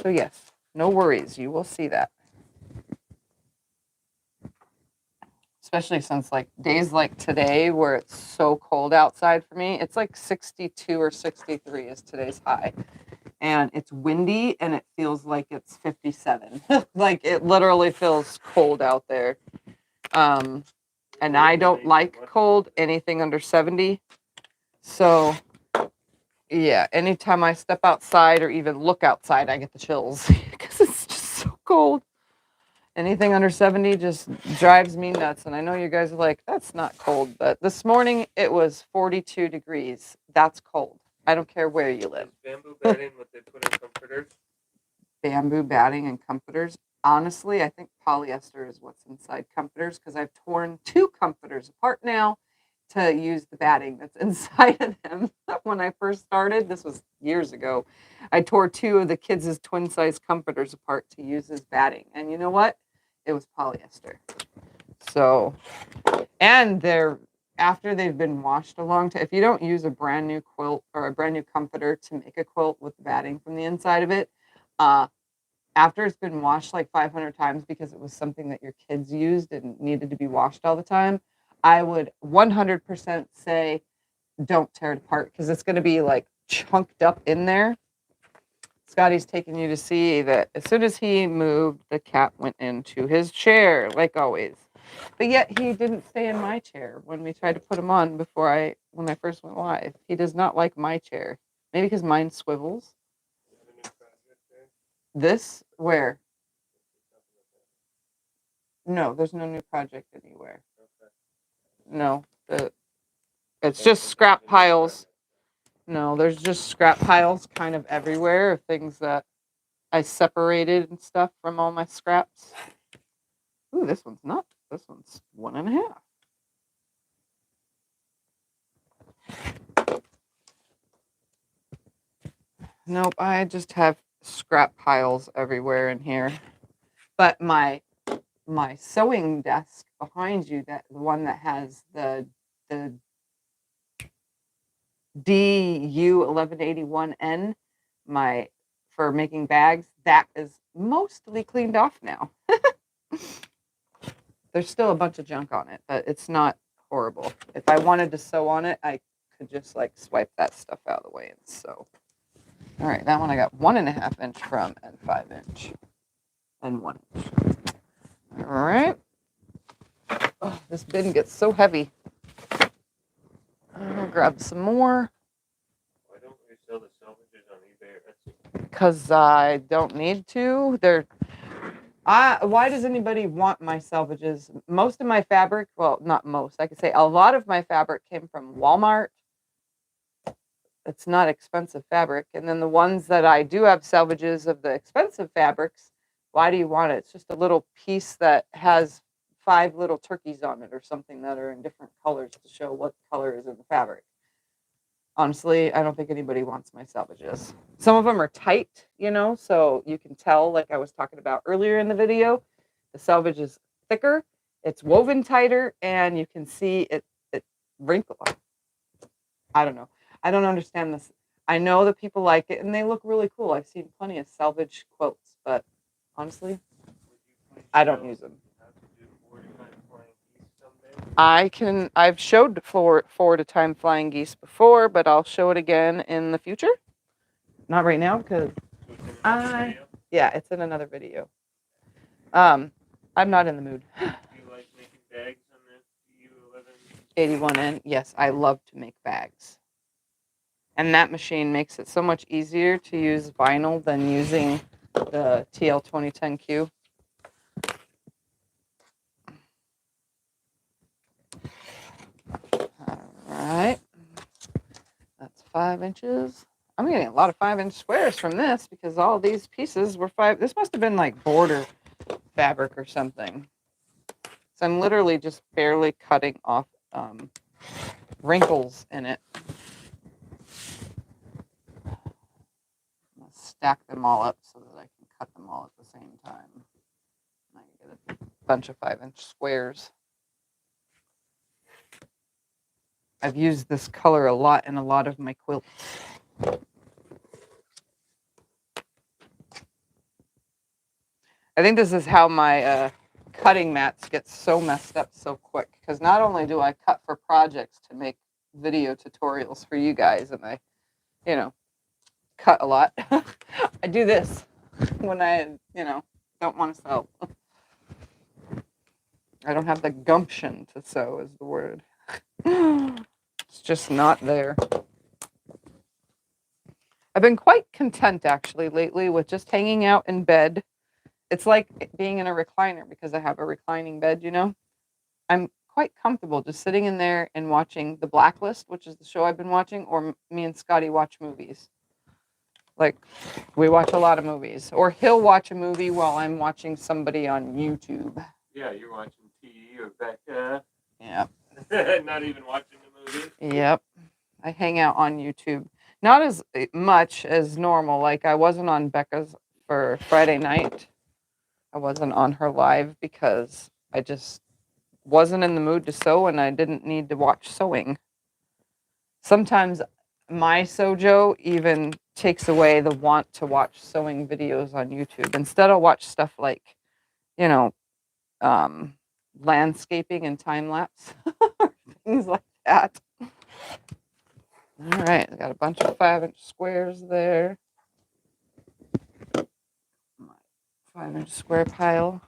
So yes, no worries, you will see that. Especially since like days like today where it's so cold outside for me. It's like 62 or 63 is today's high. And it's windy and it feels like it's 57. Like it literally feels cold out there. And I don't like cold, anything under 70. So yeah, anytime I step outside or even look outside, I get the chills because it's just so cold. Anything under 70 just drives me nuts. And I know you guys are like, that's not cold. But this morning it was 42 degrees. That's cold. I don't care where you live. Bamboo batting, what they put in comforters? Bamboo batting and comforters. Honestly, I think polyester is what's inside comforters, because I've torn 2 comforters apart now to use the batting that's inside of them. When I first started, this was years ago, I tore 2 of the kids' twin size comforters apart to use as batting. And you know what? It was polyester. So, and after they've been washed a long time, if you don't use a brand new quilt or a brand new comforter to make a quilt with batting from the inside of it, after it's been washed like 500 times because it was something that your kids used and needed to be washed all the time, I would 100% say don't tear it apart, because it's going to be like chunked up in there. Scotty's taking you to see that as soon as he moved, the cat went into his chair, like always. But yet he didn't stay in my chair when we tried to put him on when I first went live. He does not like my chair. Maybe because mine swivels. This? Where? No, there's no new project anywhere. No. It's just scrap piles. No, there's just scrap piles kind of everywhere of things that I separated and stuff from all my scraps. Ooh, this one's not. This one's 1.5. Nope, I just have scrap piles everywhere in here. But my sewing desk behind you, that the one that has the DU1181N, for making bags, that is mostly cleaned off now. There's still a bunch of junk on it, but it's not horrible. If I wanted to sew on it, I could just like swipe that stuff out of the way and sew. All right, that one I got 1.5 inch from and 5 inch and 1 inch. All right. Oh, this bin gets so heavy. I'll grab some more. Why don't we sell the salvages on eBay or Etsy? Because I don't need to. Why does anybody want my salvages? Most of my fabric, well, not most, I could say a lot of my fabric came from Walmart. It's not expensive fabric. And then the ones that I do have salvages of the expensive fabrics, why do you want it? It's just a little piece that has 5 little turkeys on it or something that are in different colors to show what color is in the fabric. Honestly, I don't think anybody wants my salvages. Some of them are tight, so you can tell, like I was talking about earlier in the video, the selvage is thicker, it's woven tighter, and you can see it wrinkle. I don't know. I don't understand this. I know that people like it, and they look really cool. I've seen plenty of salvage quilts, but honestly, I don't use them. I've showed 4 at a time flying geese before, but I'll show it again in the future. Not right now because yeah, it's in another video. I'm not in the mood. Do you like making bags on the U11? 81N. Yes, I love to make bags. And that machine makes it so much easier to use vinyl than using the TL2010Q. Alright. That's 5 inches. I'm getting a lot of 5 inch squares from this because all these pieces were 5. This must have been like border fabric or something. So I'm literally just barely cutting off wrinkles in it. I'm going to stack them all up so that I can cut them all at the same time. I can get a bunch of 5 inch squares. I've used this color a lot in a lot of my quilts. I think this is how my cutting mats get so messed up so quick. Because not only do I cut for projects to make video tutorials for you guys, and I, cut a lot. I do this when I, don't want to sew. I don't have the gumption to sew is the word. It's just not there. I've been quite content actually lately with just hanging out in bed. It's like being in a recliner because I have a reclining bed, I'm quite comfortable just sitting in there and watching The Blacklist, which is the show I've been watching, or me and Scotty watch movies. Like, we watch a lot of movies. Or he'll watch a movie while I'm watching somebody on YouTube. Yeah, you're watching TV or Becca. Yeah. Not even watching the movie. Yep. I hang out on YouTube. Not as much as normal. Like, I wasn't on Becca's for Friday night. I wasn't on her live because I just wasn't in the mood to sew and I didn't need to watch sewing. Sometimes my sojo even takes away the want to watch sewing videos on YouTube. Instead, I'll watch stuff like, landscaping and time lapse, things like that. All right, I got a bunch of 5 inch squares there. 5-inch square pile.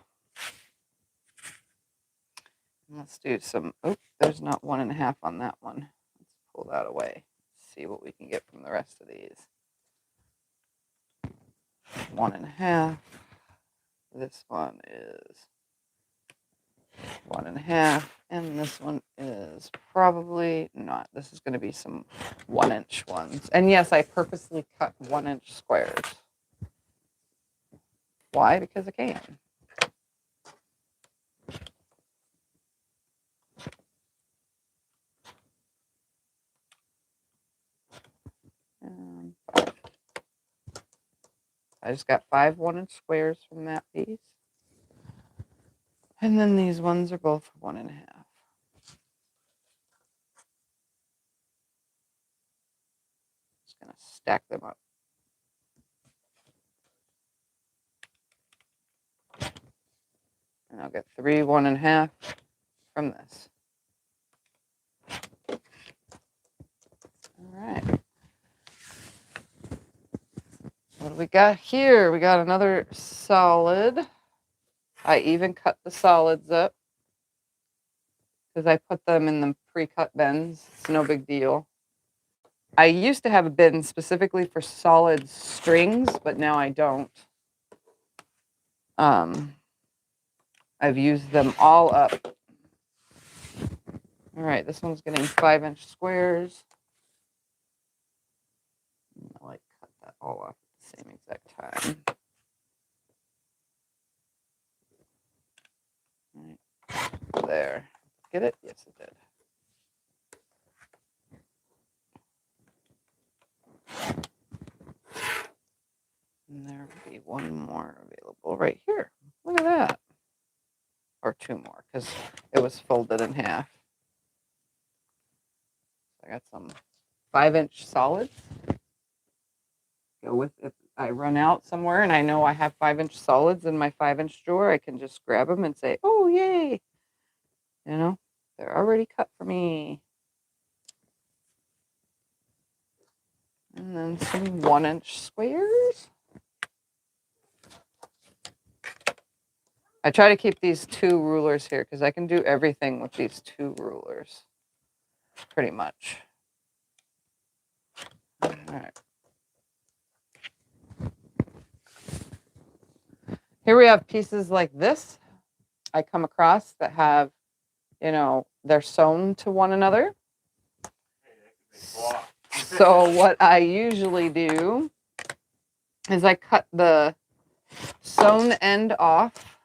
And let's do some, oh, there's not 1.5 on that one. Let's pull that away. See what we can get from the rest of these. 1.5. This one is 1.5. And this one is probably not. This is going to be some 1-inch ones. And yes, I purposely cut 1-inch squares. Why? Because I can. I just got 5 1-inch squares from that piece. And then these ones are both 1.5. Just going to stack them up. And I'll get 3 1.5 from this. All right. What do we got here? We got another solid. I even cut the solids up because I put them in the pre-cut bins. It's no big deal. I used to have a bin specifically for solid strings, but now I don't. I've used them all up. All right, this one's getting 5-inch squares. I like cut that all off at the same exact time. All right. There. Get it? Yes, it did. And there will be one more available right here. Look at that. Or 2 more, because it was folded in half. I got some 5-inch solids. Go with, if I run out somewhere and I know I have 5-inch solids in my 5-inch drawer, I can just grab them and say, oh, yay. You know, they're already cut for me. And then some 1-inch squares. I try to keep these 2 rulers here because I can do everything with these 2 rulers. Pretty much. All right. Here we have pieces like this I come across that have, you know, they're sewn to one another. So what I usually do is I cut the sewn end off.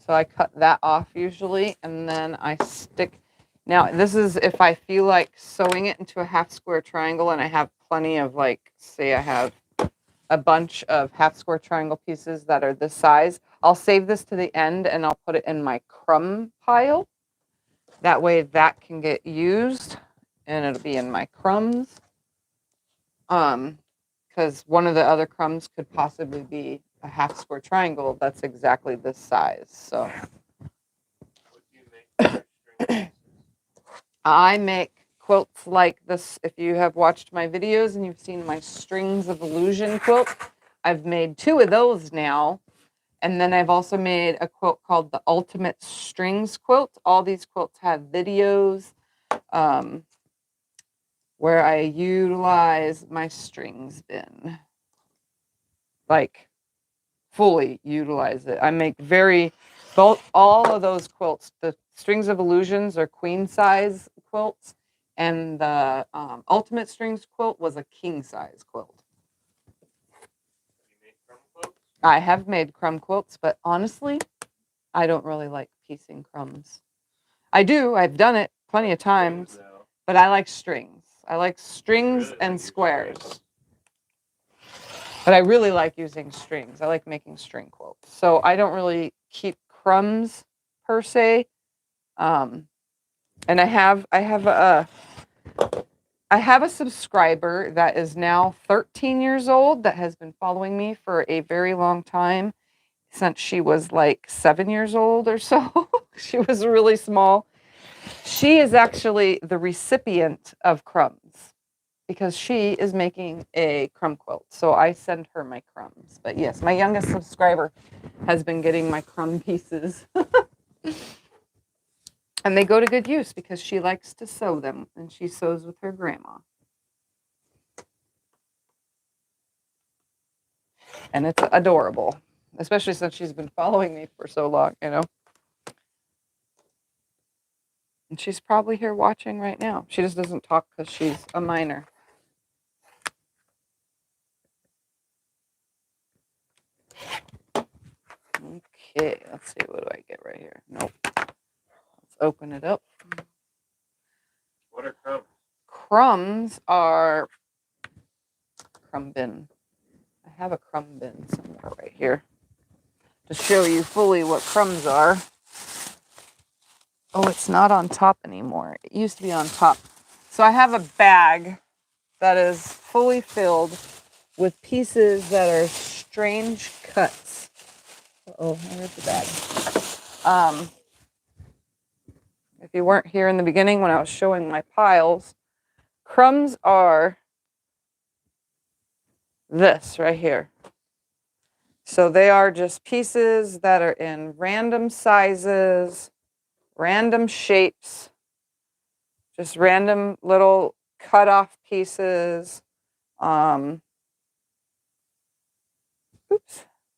So I cut that off usually, and then I stick. Now, this is if I feel like sewing it into a half square triangle and I have plenty of, like, say I have a bunch of half square triangle pieces that are this size. I'll save this to the end and I'll put it in my crumb pile. That way that can get used and it'll be in my crumbs. Because one of the other crumbs could possibly be a half square triangle that's exactly this size. So I make quilts like this. If you have watched my videos and you've seen my Strings of Illusion quilt, I've made 2 of those now. And then I've also made a quilt called the Ultimate Strings Quilt. All these quilts have videos where I utilize my strings bin. Like, fully utilize it. I make all of those quilts. The Strings of Illusions are queen size quilts. And the Ultimate Strings quilt was a king size quilt. I have made crumb quilts, but honestly, I don't really like piecing crumbs. I do. I've done it plenty of times, but I like strings. I like strings and squares. But I really like using strings. I like making string quilts. So I don't really keep crumbs per se. And I have a subscriber that is now 13 years old that has been following me for a very long time, since she was like 7 years old or so. She was really small. She is actually the recipient of crumbs. because she is making a crumb quilt. So I send her my crumbs. But yes, my youngest subscriber has been getting my crumb pieces. And they go to good use because she likes to sew them, and she sews with her grandma. And it's adorable, especially since she's been following me for so long, you know. And she's probably here watching right now. She just doesn't talk because she's a minor. Okay, let's see. What do I get right here? Nope. Let's open it up. What are crumbs? Crumbs are crumb bin. I have a crumb bin somewhere right here to show you fully what crumbs are. Oh, it's not on top anymore. It used to be on top. So I have a bag that is fully filled with pieces that are strange cuts. Oh, where's the bag? If you weren't here in the beginning when I was showing my piles, crumbs are this right here. So they are just pieces that are in random sizes, random shapes, just random little cut off pieces. Oops.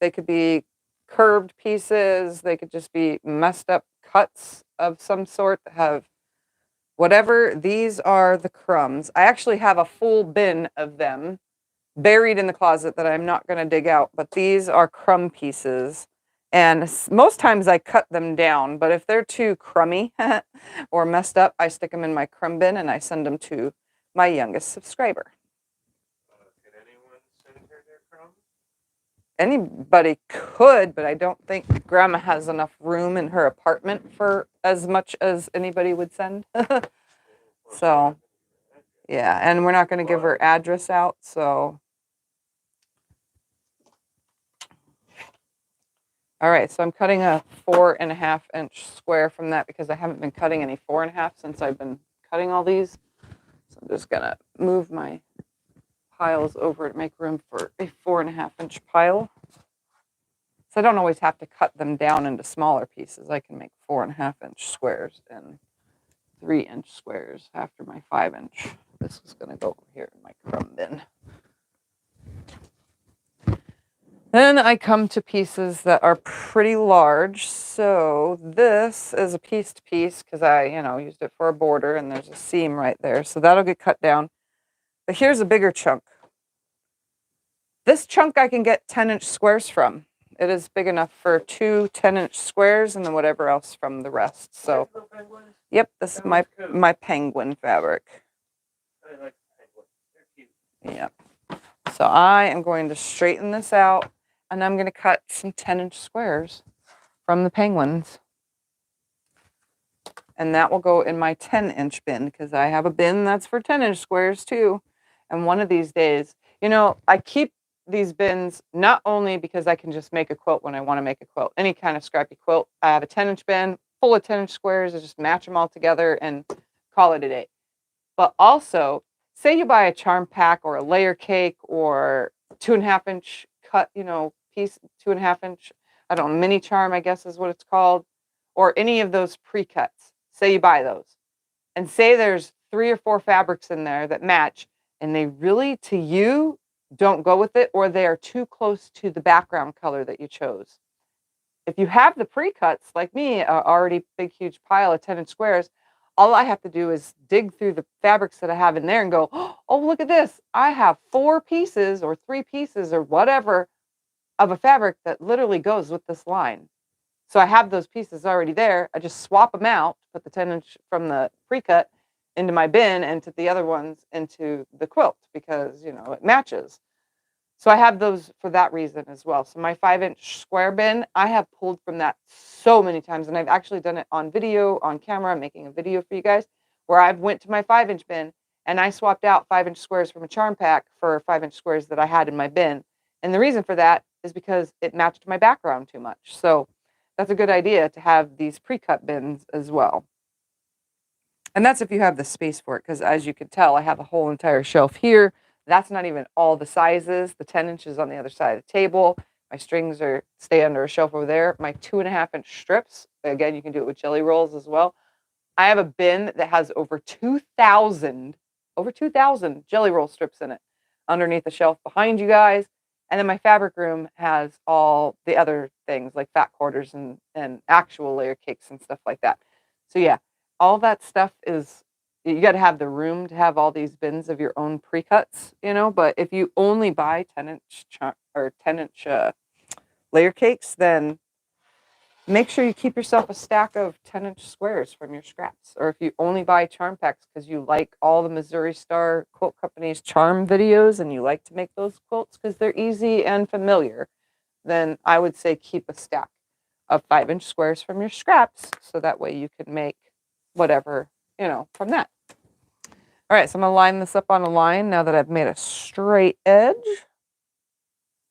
They could be curved pieces. They could just be messed up cuts of some sort that have whatever. These are the crumbs. I actually have a full bin of them buried in the closet that I'm not going to dig out, but these are crumb pieces. And most times I cut them down, but if they're too crummy or messed up, I stick them in my crumb bin and I send them to my youngest subscriber. Can anyone send her their crumbs? Anybody could, but I don't think Grandma has enough room in her apartment for as much as anybody would send. So, yeah, and we're not going to give her address out, so. All right, so I'm cutting a 4.5 inch square from that because I haven't been cutting any 4.5 since I've been cutting all these. So I'm just gonna move my piles over to make room for a 4.5 inch pile. So I don't always have to cut them down into smaller pieces. I can make 4.5 inch squares and 3 inch squares after my 5 inch. This is gonna go over here in my crumb bin. Then I come to pieces that are pretty large. So this is a piece to piece because I, used it for a border and there's a seam right there. So that'll get cut down. But here's a bigger chunk. This chunk I can get 10-inch squares from. It is big enough for 2 10-inch squares and then whatever else from the rest. So, yep, this is my penguin fabric. I like penguins. They're cute. Yep. So I am going to straighten this out. And I'm going to cut some 10-inch squares from the penguins. And that will go in my 10-inch bin because I have a bin that's for 10-inch squares too. And one of these days, I keep these bins not only because I can just make a quilt when I want to make a quilt, any kind of scrappy quilt. I have a 10-inch bin full of 10-inch squares. I just match them all together and call it a day. But also, say you buy a charm pack or a layer cake or 2.5 inch cut, piece, 2.5 inch, I don't know, mini charm, I guess is what it's called, or any of those pre-cuts. Say you buy those. And say there's 3 or 4 fabrics in there that match, and they really, to you, don't go with it, or they are too close to the background color that you chose. If you have the pre-cuts, like me, already big, huge pile of 10-inch squares, all I have to do is dig through the fabrics that I have in there and go, oh, look at this. I have 4 pieces or 3 pieces or whatever of a fabric that literally goes with this line. So I have those pieces already there. I just swap them out, put the 10-inch from the pre-cut into my bin and put the other ones into the quilt because, it matches. So I have those for that reason as well. So my 5-inch square bin, I have pulled from that so many times. And I've actually done it on video, on camera. I'm making a video for you guys where I went to my 5-inch bin and I swapped out 5-inch squares from a charm pack for 5-inch squares that I had in my bin. And the reason for that is because it matched my background too much. So that's a good idea to have these pre-cut bins as well. And that's if you have the space for it, because as you can tell, I have a whole entire shelf here. That's not even all the sizes. The 10 inches on the other side of the table. My strings stay under a shelf over there. My 2.5-inch strips. Again, you can do it with jelly rolls as well. I have a bin that has over 2,000 jelly roll strips in it underneath the shelf behind you guys. And then my fabric room has all the other things like fat quarters and actual layer cakes and stuff like that. So yeah, all that stuff is, you got to have the room to have all these bins of your own pre-cuts, but if you only buy 10-inch or 10-inch layer cakes, then make sure you keep yourself a stack of 10-inch squares from your scraps. Or if you only buy charm packs because you like all the Missouri Star Quilt Company's charm videos and you like to make those quilts because they're easy and familiar, then I would say keep a stack of 5-inch squares from your scraps so that way you can make whatever, from that. All right, so I'm going to line this up on a line now that I've made a straight edge.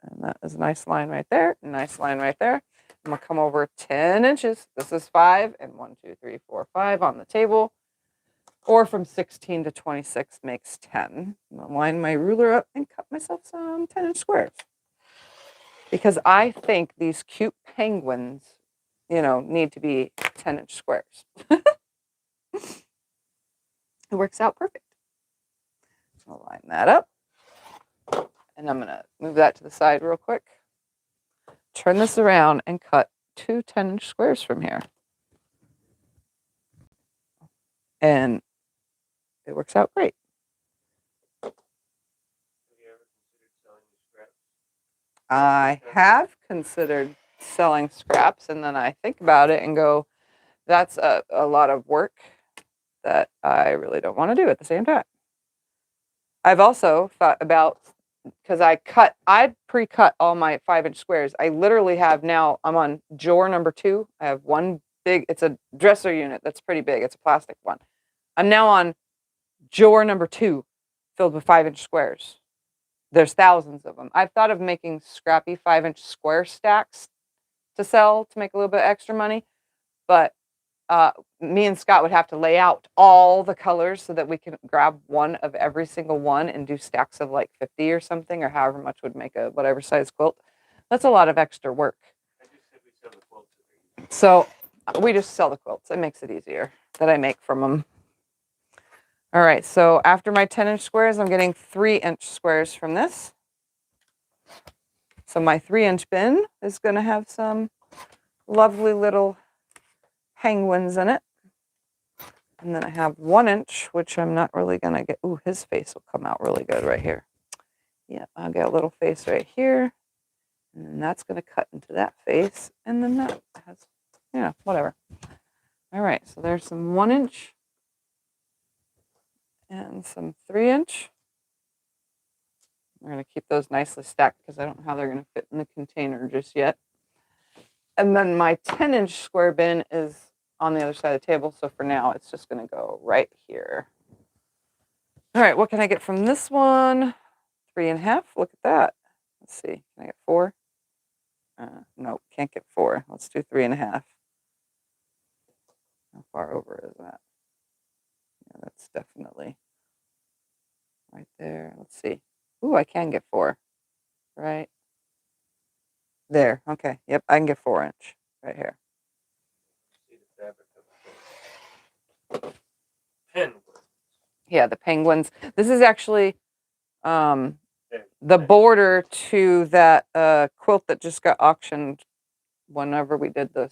And that is a nice line right there, nice line right there. I'm going to come over 10 inches. This is 5 and 1, 2, 3, 4, 5 on the table. Or from 16 to 26 makes 10. I'm going to line my ruler up and cut myself some 10-inch squares. Because I think these cute penguins, need to be 10-inch squares. It works out perfect. I'll line that up. And I'm going to move that to the side real quick. Turn this around and cut 2 10-inch squares from here. And it works out great. I have considered selling scraps, and then I think about it and go, that's a lot of work that I really don't want to do at the same time. I've also thought about, because I pre-cut all my 5-inch squares. I literally have now, I'm on drawer number 2. I have one big, it's a dresser unit that's pretty big. It's a plastic one. I'm now on drawer number 2 filled with 5-inch squares. There's thousands of them. I've thought of making scrappy 5-inch square stacks to sell to make a little bit extra money, but me and Scott would have to lay out all the colors so that we can grab one of every single one and do stacks of like 50 or something, or however much would make a whatever size quilt. That's a lot of extra work. So we just sell the quilts. It makes it easier that I make from them. All right, so after my 10-inch squares, I'm getting 3-inch squares from this. So my 3-inch bin is going to have some lovely little penguins in it. And then I have 1-inch, which I'm not really going to get. Ooh, his face will come out really good right here. Yeah, I'll get a little face right here. And then that's going to cut into that face. And then that has, whatever. All right, so there's some 1-inch and some 3-inch. We're going to keep those nicely stacked because I don't know how they're going to fit in the container just yet. And then my 10-inch square bin is on the other side of the table. So for now, it's just going to go right here. All right, what can I get from this one? 3.5. Look at that. Let's see. Can I get 4? No, can't get 4. Let's do 3.5. How far over is that? Yeah, that's definitely right there. Let's see. Ooh, I can get 4. Right there. Okay. Yep, I can get 4-inch right here. Penguins. Yeah, the penguins. This is actually the border to that quilt that just got auctioned whenever we did the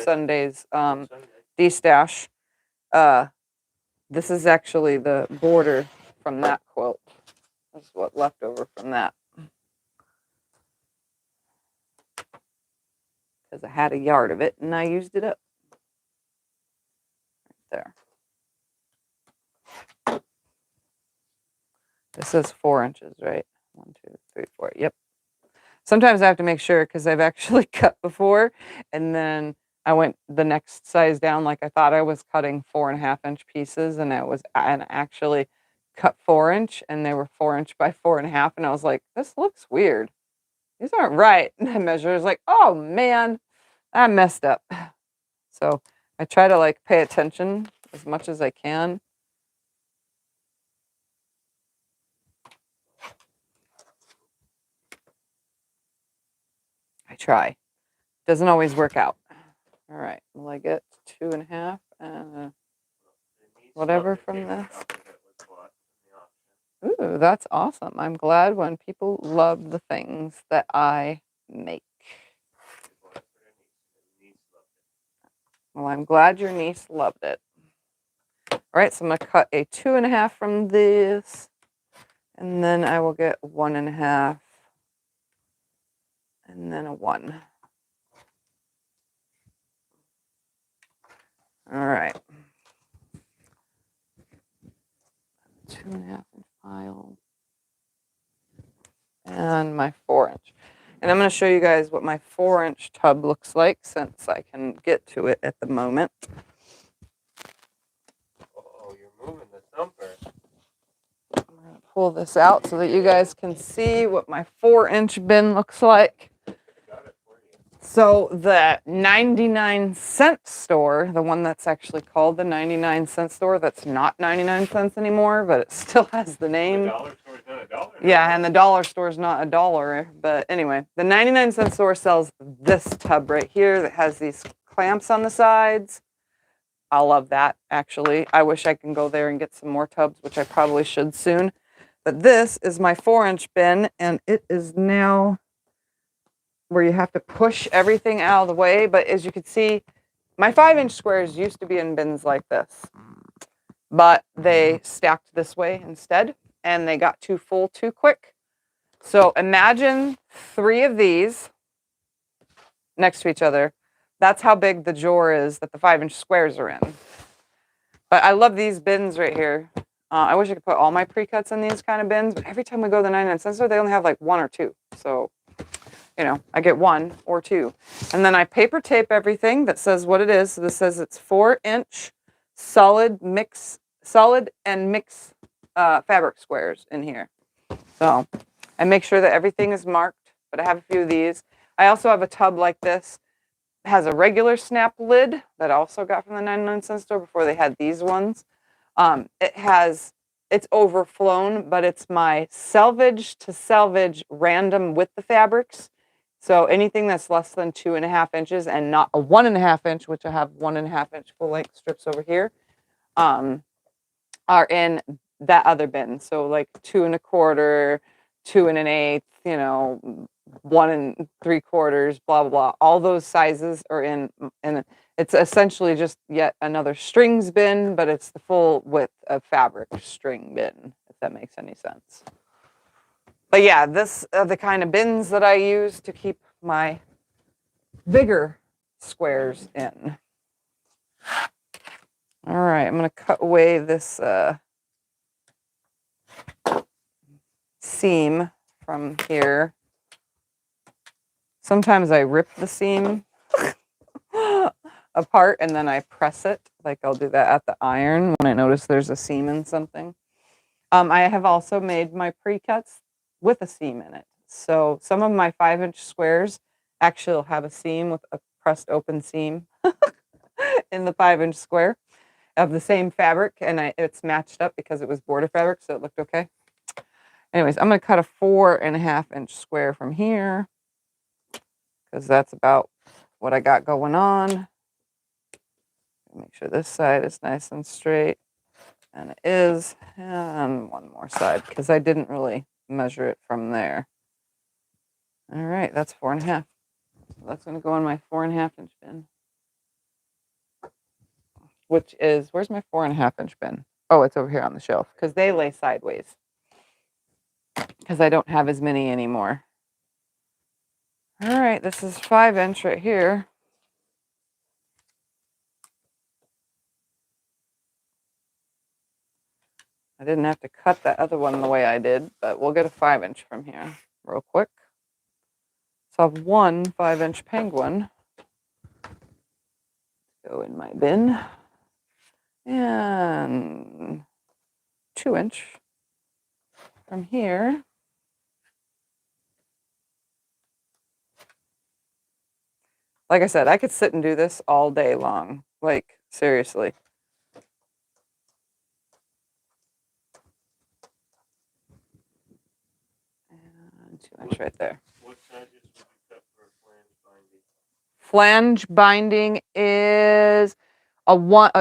Sundays de-stash. This is actually the border from that quilt. This is what left over from that. Because I had a yard of it and I used it up. Right there. This is 4 inches, right? 1, 2, 3, 4. Yep. Sometimes I have to make sure because I've actually cut before, and then I went the next size down. Like I thought I was cutting 4.5-inch pieces, and I actually cut 4-inch, and they were 4-inch by 4.5, and I was like, this looks weird. These aren't right. And I measured. I was like, oh man, I messed up. So I try to like pay attention as much as I can. I try. Doesn't always work out. All right, will I get 2.5 and whatever from this? Ooh, that's awesome. I'm glad when people love the things that I make. Well, I'm glad your niece loved it. All right, so I'm going to cut a 2.5 from this, and then I will get 1.5, and then a 1. All right. 2.5 inch pile. And my 4-inch. And I'm going to show you guys what my 4-inch tub looks like since I can get to it at the moment. Oh, you're moving the thumper. I'm going to pull this out so that you guys can see what my 4-inch bin looks like. So the 99-cent store, the one that's actually called the 99-cent store, that's not 99 cents anymore, but it still has the name. The dollar store's not a dollar. Yeah, and the dollar store's not a dollar. But anyway, the 99-cent store sells this tub right here that has these clamps on the sides. I love that, actually. I wish I can go there and get some more tubs, which I probably should soon. But this is my 4-inch bin, and it is now where you have to push everything out of the way. But as you can see, my 5-inch squares used to be in bins like this, but they stacked this way instead, and they got too full too quick. So imagine 3 of these next to each other. That's how big the drawer is that the 5-inch squares are in. But I love these bins right here. I wish I could put all my pre-cuts in these kind of bins, but every time we go to the 99-cent store, they only have like 1 or 2. So, you know, I get 1 or 2. And then I paper tape everything that says what it is. So this says it's 4-inch solid and mix fabric squares in here. So I make sure that everything is marked, but I have a few of these. I also have a tub like this. It has a regular snap lid that I also got from the 99-cent store before they had these ones. It's overflown, but it's my salvage to salvage random with the fabrics. So anything that's less than 2.5 inches and not a 1.5 inch, which I have 1.5 inch full length strips over here, are in that other bin. So like 2 1/4, 2 1/8, 1 3/4, blah, blah, blah. All those sizes are in, and it's essentially just yet another strings bin, but it's the full width of fabric string bin, if that makes any sense. But yeah, this are the kind of bins that I use to keep my bigger squares in. All right, I'm going to cut away this seam from here. Sometimes I rip the seam apart and then I press it. Like I'll do that at the iron when I notice there's a seam in something. I have also made my pre-cuts with a seam in it. So some of my 5-inch squares actually will have a seam with a pressed open seam in the 5-inch square of the same fabric, and it's matched up because it was border fabric, so it looked okay. Anyways, I'm going to cut a 4.5 inch square from here because that's about what I got going on. Make sure this side is nice and straight, and it is. And one more side because I didn't really measure it from there. All right, that's 4.5. So that's going to go in my 4.5 inch bin, which is, where's my 4.5 inch bin? Oh, it's over here on the shelf because they lay sideways because I don't have as many anymore. All right, this is 5-inch right here. I didn't have to cut that other one the way I did, but we'll get a 5-inch from here real quick. So I have one 5-inch penguin. Go in my bin. And 2-inch from here. Like I said, I could sit and do this all day long. Like, seriously. That's right there. What sizes would you cut for flange binding? Flange binding is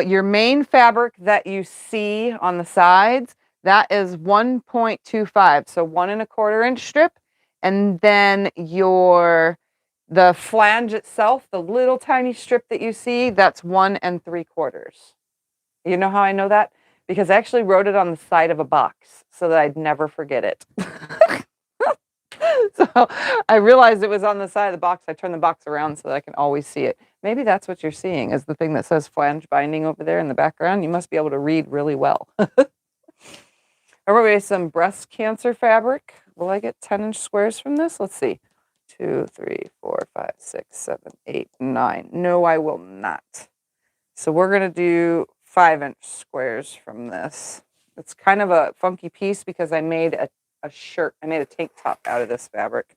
your main fabric that you see on the sides. That is 1.25, so 1 1/4 inch strip, and then the flange itself, the little tiny strip that you see, that's 1 3/4. You know how I know that? Because I actually wrote it on the side of a box so that I'd never forget it. So I realized it was on the side of the box. I turned the box around so that I can always see it. Maybe that's what you're seeing is the thing that says flange binding over there in the background. You must be able to read really well. Everybody, some breast cancer fabric. Will I get 10-inch squares from this? Let's see. 2, 3, 4, 5, 6, 7, 8, 9. No, I will not. So we're going to do 5-inch squares from this. It's kind of a funky piece because I made a shirt. I made a tank top out of this fabric.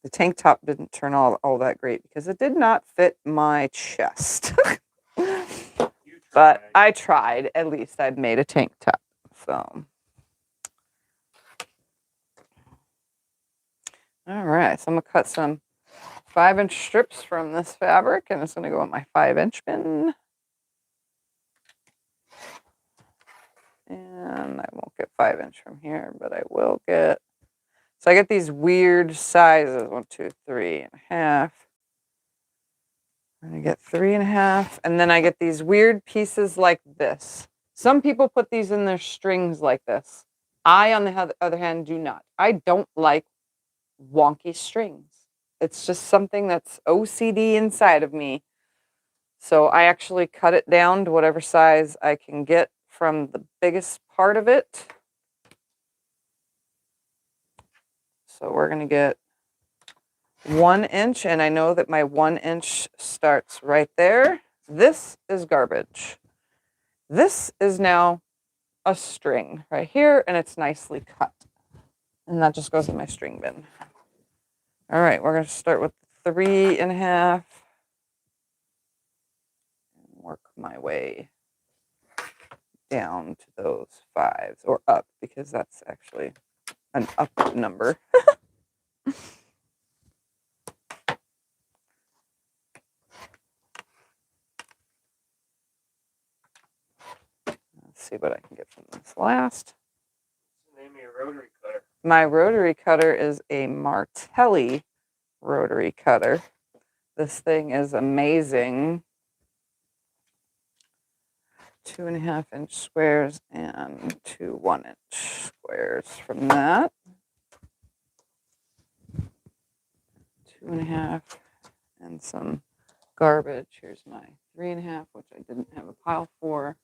The tank top didn't turn all that great because it did not fit my chest. But I tried. At least I'd made a tank top. So, all right. So I'm going to cut some 5-inch strips from this fabric, and it's going to go in my 5-inch bin. And I won't get 5-inch from here, but I will get. So I get these weird sizes. 1, 2, 3.5. And I get 3.5, and then I get these weird pieces like this. Some people put these in their strings like this. I, on the other hand, do not. I don't like wonky strings. It's just something that's OCD inside of me. So I actually cut it down to whatever size I can get from the biggest part of it. So we're going to get 1 inch, and I know that my 1 inch starts right there. This is garbage. This is now a string right here, and it's nicely cut. And that just goes in my string bin. All right, we're going to start with 3.5 and work my way down to those 5s, or up, because that's actually an up number. Let's see what I can get from this last. What's the name of your rotary cutter? My rotary cutter is a Martelli rotary cutter. This thing is amazing. 2.5-inch squares and 2 1-inch squares from that. 2.5 and some garbage. Here's my 3.5, which I didn't have a pile for.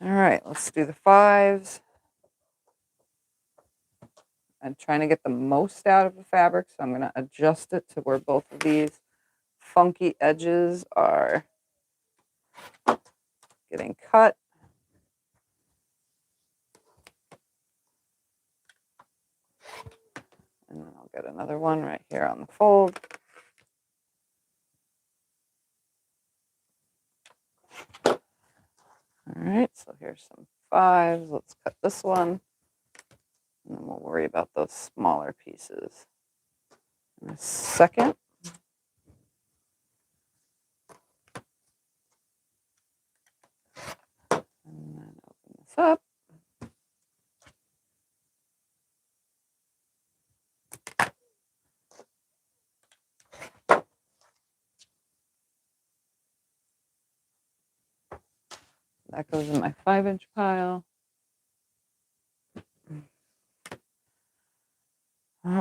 All right, let's do the 5s. I'm trying to get the most out of the fabric, so I'm going to adjust it to where both of these funky edges are getting cut. And then I'll get another one right here on the fold. All right, so here's some 5s. Let's cut this one. And then we'll worry about those smaller pieces in a second. And then open this up. That goes in my 5-inch pile.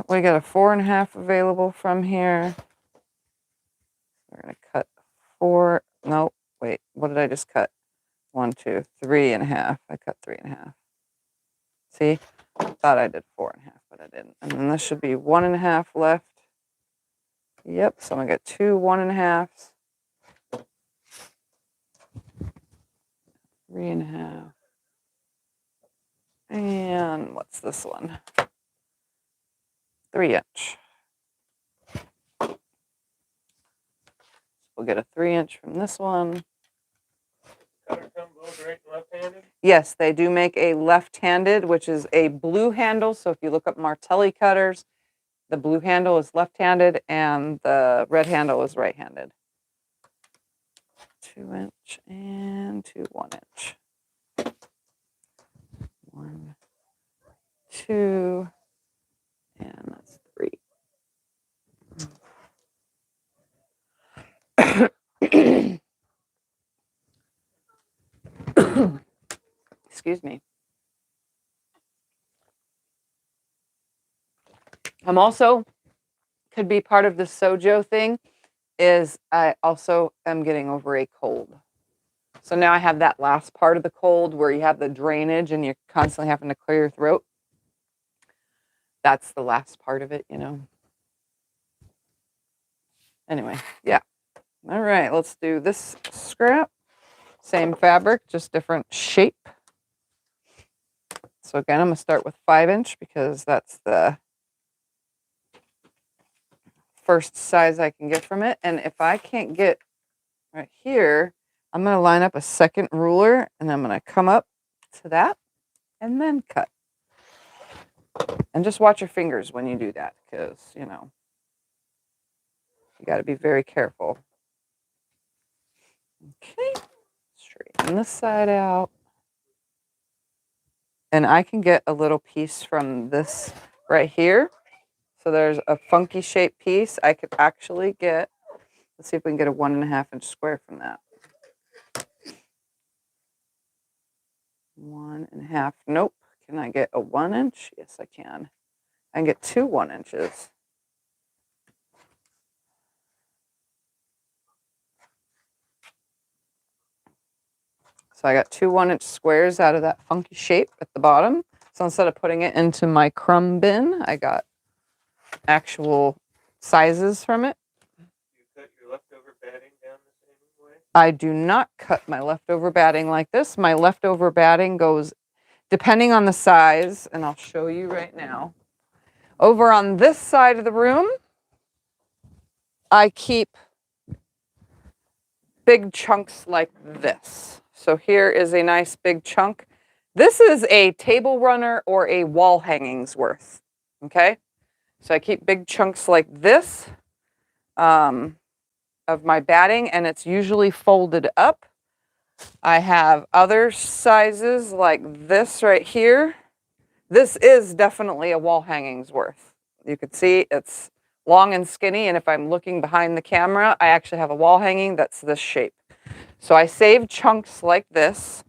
We got a 4.5 available from here. We're going to cut 4. No, wait. What did I just cut? 1, 2, 3.5. I cut 3.5. See? I thought I did 4.5, but I didn't. And then this should be 1.5 left. Yep. So I'm going to get 2 1.5s. 3.5. And what's this one? 3-inch. We'll get a 3-inch from this one. Cutter come both right left-handed? Yes, they do make a left-handed, which is a blue handle. So if you look up Martelli cutters, the blue handle is left-handed and the red handle is right-handed. 2-inch and 2 1-inch. 1, 2, and that's 3. Excuse me. I'm also, could be part of the Sojo thing, is I also am getting over a cold. So now I have that last part of the cold where you have the drainage and you're constantly having to clear your throat. That's the last part of it, you know. Anyway, yeah. All right, let's do this scrap. Same fabric, just different shape. So again, I'm going to start with 5-inch because that's the first size I can get from it. And if I can't get right here, I'm going to line up a second ruler and I'm going to come up to that and then cut. And just watch your fingers when you do that because, you know, you got to be very careful. Okay, straighten this side out. And I can get a little piece from this right here. So there's a funky shaped piece. I could actually get, let's see if we can get a 1.5-inch square from that. 1.5. Nope. Can I get a 1-inch? Yes, I can. I can get 2 1-inches. So I got 2 1-inch squares out of that funky shape at the bottom. So instead of putting it into my crumb bin, I got actual sizes from it. You cut your leftover batting down the same way? I do not cut my leftover batting like this. My leftover batting goes, depending on the size, and I'll show you right now. Over on this side of the room, I keep big chunks like this. So here is a nice big chunk. This is a table runner or a wall hanging's worth. Okay? So I keep big chunks like this of my batting, and it's usually folded up. I have other sizes like this right here. This is definitely a wall hanging's worth. You can see it's long and skinny, and if I'm looking behind the camera, I actually have a wall hanging that's this shape. So I save chunks like this,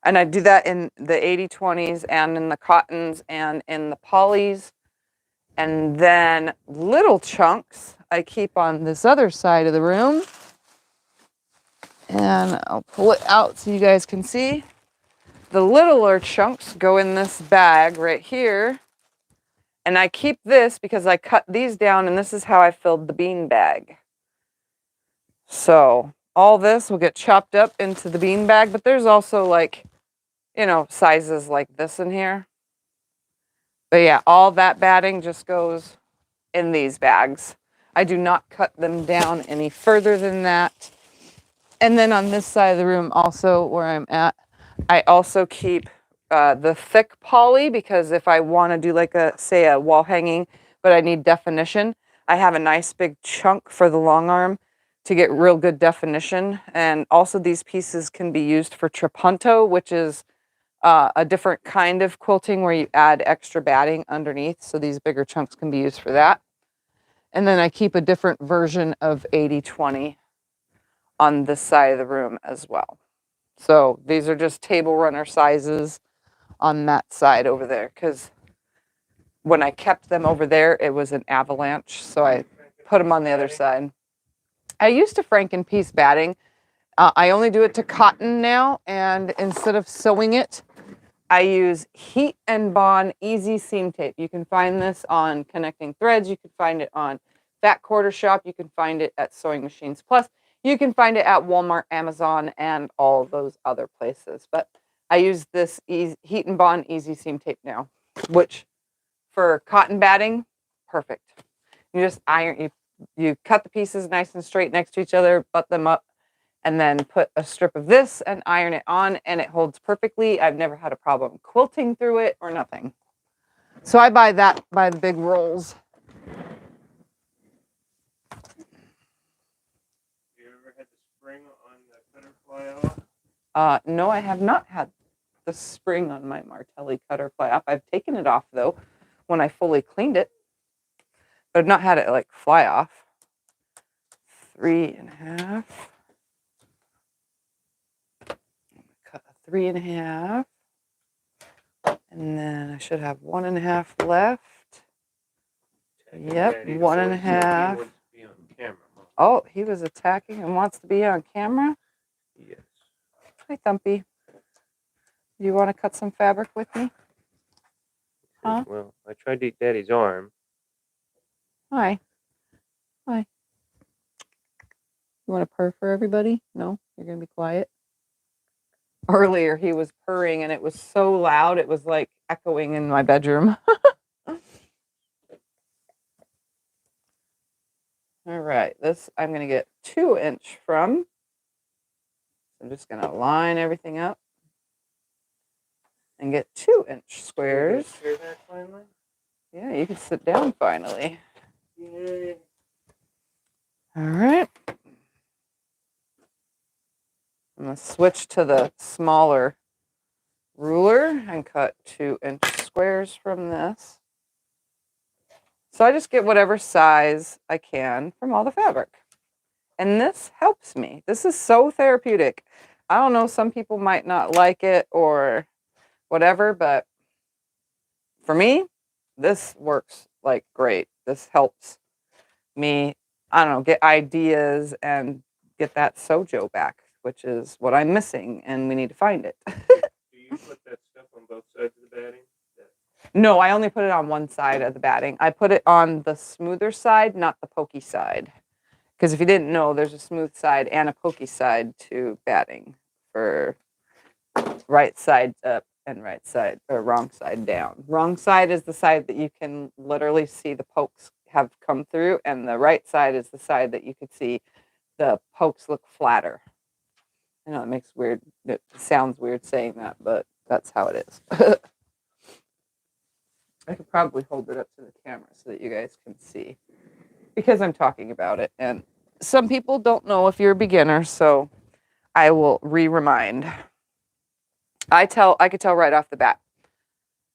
and I do that in the 80/20s and in the cottons and in the polys. And then little chunks I keep on this other side of the room. And I'll pull it out so you guys can see. The littler chunks go in this bag right here. And I keep this because I cut these down, and this is how I filled the bean bag. So all this will get chopped up into the bean bag, but there's also like, you know, sizes like this in here. But yeah, all that batting just goes in these bags. I do not cut them down any further than that. And then on this side of the room also where I'm at, I also keep the thick poly because if I want to do like a, say a wall hanging, but I need definition, I have a nice big chunk for the long arm to get real good definition. And also these pieces can be used for trapunto, which is a different kind of quilting where you add extra batting underneath. So these bigger chunks can be used for that. And then I keep a different version of 80/20 on this side of the room as well. So these are just table runner sizes on that side over there because when I kept them over there, it was an avalanche. So I put them on the other side. I used to Franken piece batting. I only do it to cotton now. And instead of sewing it, I use Heat and Bond Easy Seam Tape. You can find this on Connecting Threads. You can find it on Fat Quarter Shop. You can find it at SewingMachinesPlus. You can find it at Walmart, Amazon, and all those other places. But I use this Heat and Bond Easy Seam Tape now, which for cotton batting, perfect. You just iron, you cut the pieces nice and straight next to each other, butt them up, and then put a strip of this and iron it on, and it holds perfectly. I've never had a problem quilting through it or nothing. So I buy the big rolls. You ever had the spring on the cutter fly off? No, I have not had the spring on my Martelli cutter fly off. I've taken it off though when I fully cleaned it, but I've not had it like fly off. 3.5. Cut a 3.5, and then I should have 1.5 left. Yep, 1.5. Oh, he was attacking and wants to be on camera? Yes. Hi, Thumpy. Do you want to cut some fabric with me? Huh? Well, I tried to eat Daddy's arm. Hi. Hi. You want to purr for everybody? No? You're going to be quiet? Earlier, he was purring, and it was so loud, it was like echoing in my bedroom. All right, this I'm going to get 2-inch from. I'm just going to line everything up and get 2-inch squares. Yeah, you can sit down finally. Yay. All right. I'm going to switch to the smaller ruler and cut 2-inch squares from this. So I just get whatever size I can from all the fabric. And this helps me. This is so therapeutic. I don't know, some people might not like it or whatever, but for me, this works like great. This helps me, I don't know, get ideas and get that sojo back, which is what I'm missing, and we need to find it. Do you put that stuff on both sides of the batting? No, I only put it on one side of the batting. I put it on the smoother side, not the pokey side. Because if you didn't know, there's a smooth side and a pokey side to batting for right side up and right side, or wrong side down. Wrong side is the side that you can literally see the pokes have come through, and the right side is the side that you could see the pokes look flatter. I know it sounds weird saying that, but that's how it is. I could probably hold it up to the camera so that you guys can see, because I'm talking about it, and some people don't know if you're a beginner, so I will remind. I could tell right off the bat.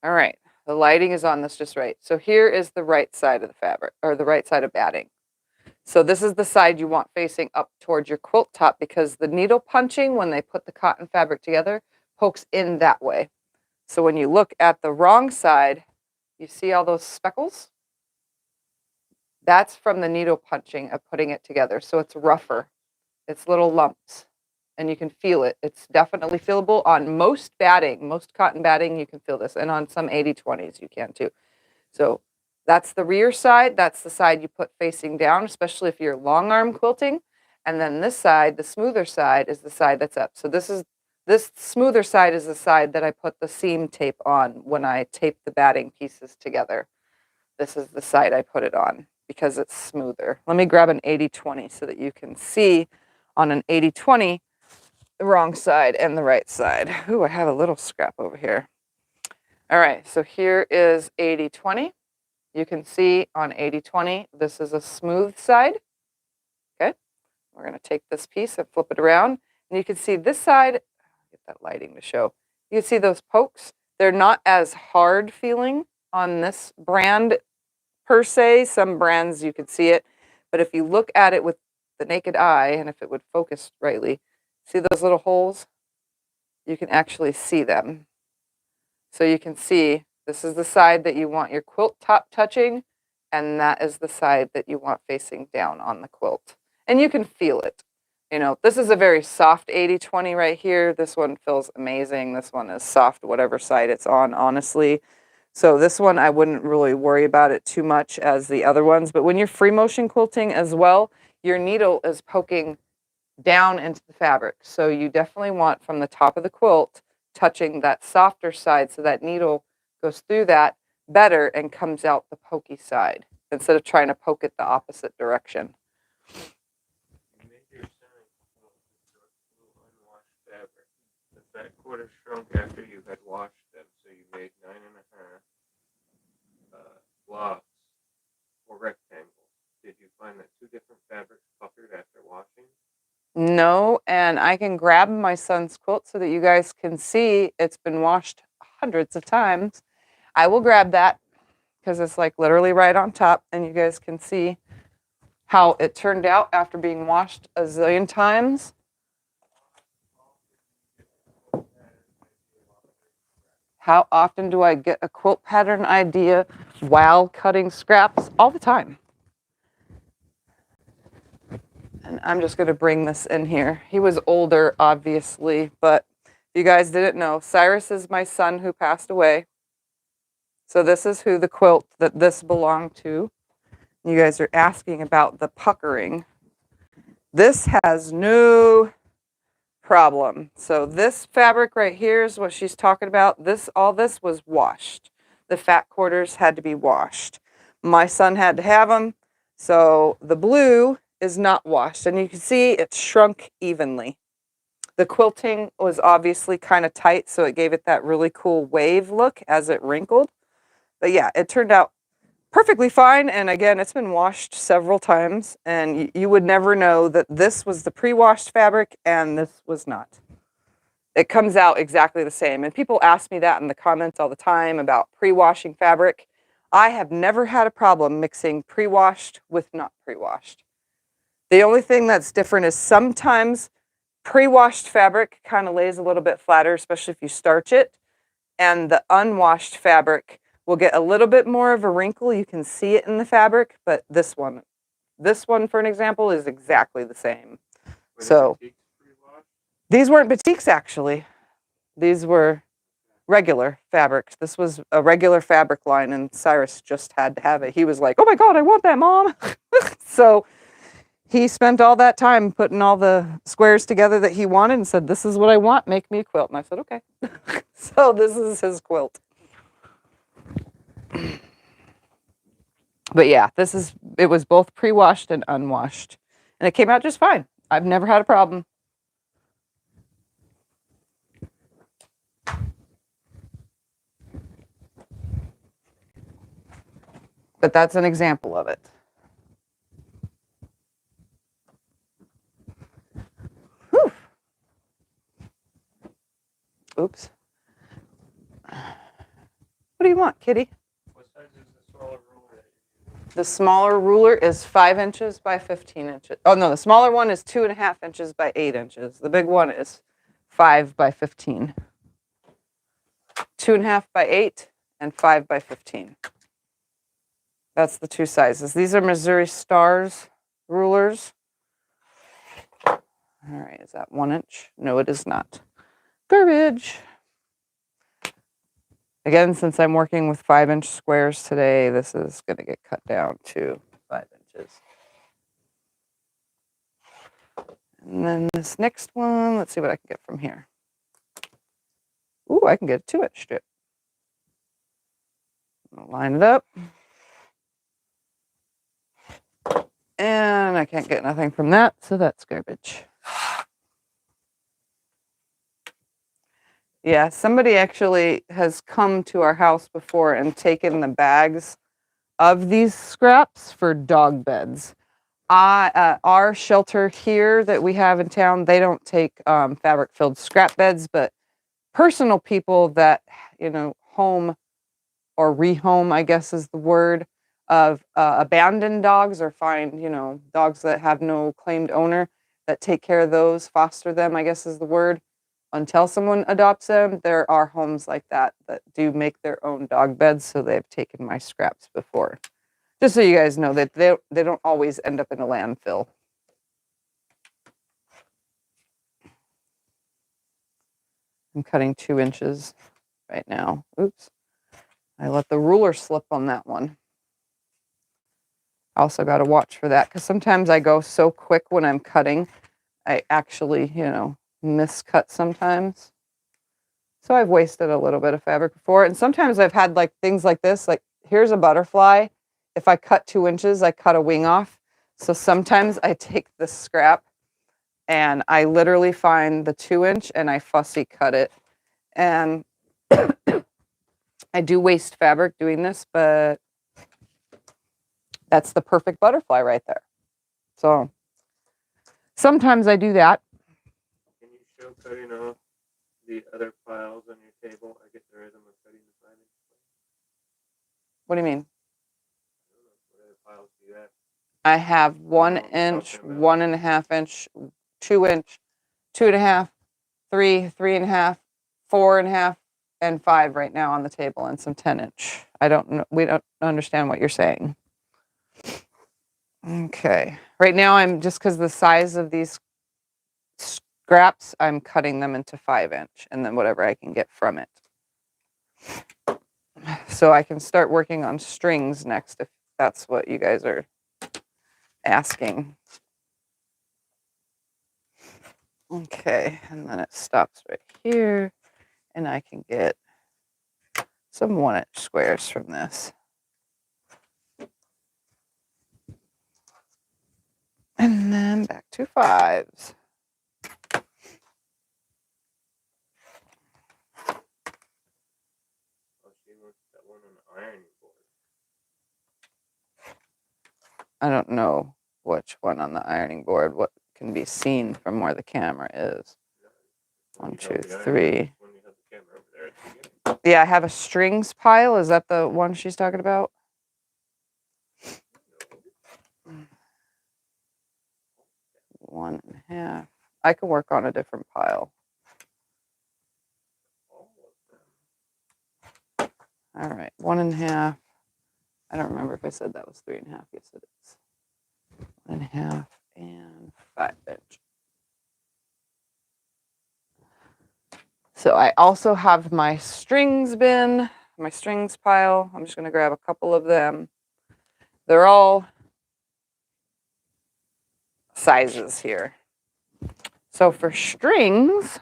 All right, the lighting is on this just right. So here is the right side of the fabric, or the right side of batting. So this is the side you want facing up towards your quilt top, because the needle punching, when they put the cotton fabric together, pokes in that way. So when you look at the wrong side, you see all those speckles? That's from the needle punching of putting it together. So it's rougher. It's little lumps, and you can feel it. It's definitely feelable on most batting, most cotton batting, you can feel this. And on some 80/20s, you can too. So that's the rear side. That's the side you put facing down, especially if you're long arm quilting. And then this side, the smoother side, is the side that's up. So this smoother side is the side that I put the seam tape on when I tape the batting pieces together. This is the side I put it on because it's smoother. Let me grab an 80/20 so that you can see on an 80/20 the wrong side and the right side. Ooh, I have a little scrap over here. All right, so here is 80/20. You can see on 80/20, this is a smooth side. Okay, we're going to take this piece and flip it around, and you can see this side. Get that lighting to show. You can see those pokes. They're not as hard feeling on this brand per se. Some brands you could see it, but if you look at it with the naked eye, and if it would focus rightly, see those little holes? You can actually see them. So you can see this is the side that you want your quilt top touching, and that is the side that you want facing down on the quilt. And you can feel it. You know, this is a very soft 80/20 right here. This one feels amazing. This one is soft, whatever side it's on, honestly. So this one, I wouldn't really worry about it too much as the other ones. But when you're free motion quilting as well, your needle is poking down into the fabric. So you definitely want from the top of the quilt touching that softer side so that needle goes through that better and comes out the pokey side instead of trying to poke it the opposite direction. would have shrunk after you had washed them. So you made 9.5 blocks or rectangles. Did you find that two different fabrics puckered after washing? No, and I can grab my son's quilt so that you guys can see it's been washed hundreds of times. I will grab that because it's like literally right on top, and you guys can see how it turned out after being washed a zillion times. How often do I get a quilt pattern idea while cutting scraps? All the time. And I'm just going to bring this in here. He was older, obviously, but if you guys didn't know, Cyrus is my son who passed away. So this is who the quilt that this belonged to. You guys are asking about the puckering. This has no problem. So this fabric right here is what she's talking about. All this was washed. The fat quarters had to be washed. My son had to have them. So the blue is not washed, and you can see it's shrunk evenly. The quilting was obviously kind of tight, so it gave it that really cool wave look as it wrinkled. But yeah, it turned out perfectly fine. And again, it's been washed several times, and you would never know that this was the pre-washed fabric and this was not. It comes out exactly the same. And people ask me that in the comments all the time about pre-washing fabric. I have never had a problem mixing pre-washed with not pre-washed. The only thing that's different is sometimes pre-washed fabric kind of lays a little bit flatter, especially if you starch it. And the unwashed fabric will get a little bit more of a wrinkle. You can see it in the fabric, but this one, for an example, is exactly the same. So these weren't batiks, actually. These were regular fabrics. This was a regular fabric line, and Cyrus just had to have it. He was like, "Oh my God, I want that, Mom." So he spent all that time putting all the squares together that he wanted and said, "This is what I want, make me a quilt." And I said, "Okay." So this is his quilt. But yeah, it was both pre-washed and unwashed. And it came out just fine. I've never had a problem. But that's an example of it. Whew. Oops. What do you want, kitty? What size is the smaller ruler? The smaller ruler is 5 inches by 15 inches. Oh no, the smaller one is 2.5 inches by 8 inches. The big one is 5 by 15. 2.5 by 8 and 5 by 15. That's the two sizes. These are Missouri Stars rulers. All right, is that 1 inch? No, it is not. Garbage. Again, since I'm working with 5-inch squares today, this is going to get cut down to 5 inches. And then this next one, let's see what I can get from here. Ooh, I can get a 2-inch strip. I'll line it up. And I can't get nothing from that, so that's garbage. Yeah, somebody actually has come to our house before and taken the bags of these scraps for dog beds. Our shelter here that we have in town, they don't take fabric-filled scrap beds, but personal people that, home or rehome, I guess is the word, of abandoned dogs or find, dogs that have no claimed owner, that take care of those, foster them, I guess is the word, until someone adopts them. There are homes like that do make their own dog beds, so they've taken my scraps before. Just so you guys know that they don't always end up in a landfill. I'm cutting 2 inches right now. Oops. I let the ruler slip on that one. I also got to watch for that because sometimes I go so quick when I'm cutting, I actually, miscut sometimes. So I've wasted a little bit of fabric before. And sometimes I've had like things like this, like here's a butterfly. If I cut 2 inches, I cut a wing off. So sometimes I take the scrap and I literally find the 2-inch and I fussy cut it. And I do waste fabric doing this, but that's the perfect butterfly right there. So sometimes I do that. Can you show cutting off the other piles on your table? I get the rhythm of cutting the 5-inch. What do you mean? I don't know. What other piles do you have? I have 1 know what I'm inch, talking about. 1.5 inch, 2 inch, 2.5, 3, 3.5, 4.5, and 5 right now on the table, and some 10-inch. I don't know. We don't understand what you're saying. Okay. Right now, I'm just because the size of these scraps, I'm cutting them into 5-inch, and then whatever I can get from it. So I can start working on strings next if that's what you guys are asking. Okay, and then it stops right here, and I can get some 1-inch squares from this. And then back to 5s. Oh, she wants that one on the ironing board. I don't know which one on the ironing board, what can be seen from where the camera is. When 1, you 2, held the iron, 3. when you held the camera over there at the beginning. Yeah, I have a strings pile. Is that the one she's talking about? 1.5. I can work on a different pile. All right, 1.5. I don't remember if I said that was 3.5. Yes, it is. 1.5 and 5-inch. So I also have my strings bin, my strings pile. I'm just going to grab a couple of them. They're all sizes here. So for strings,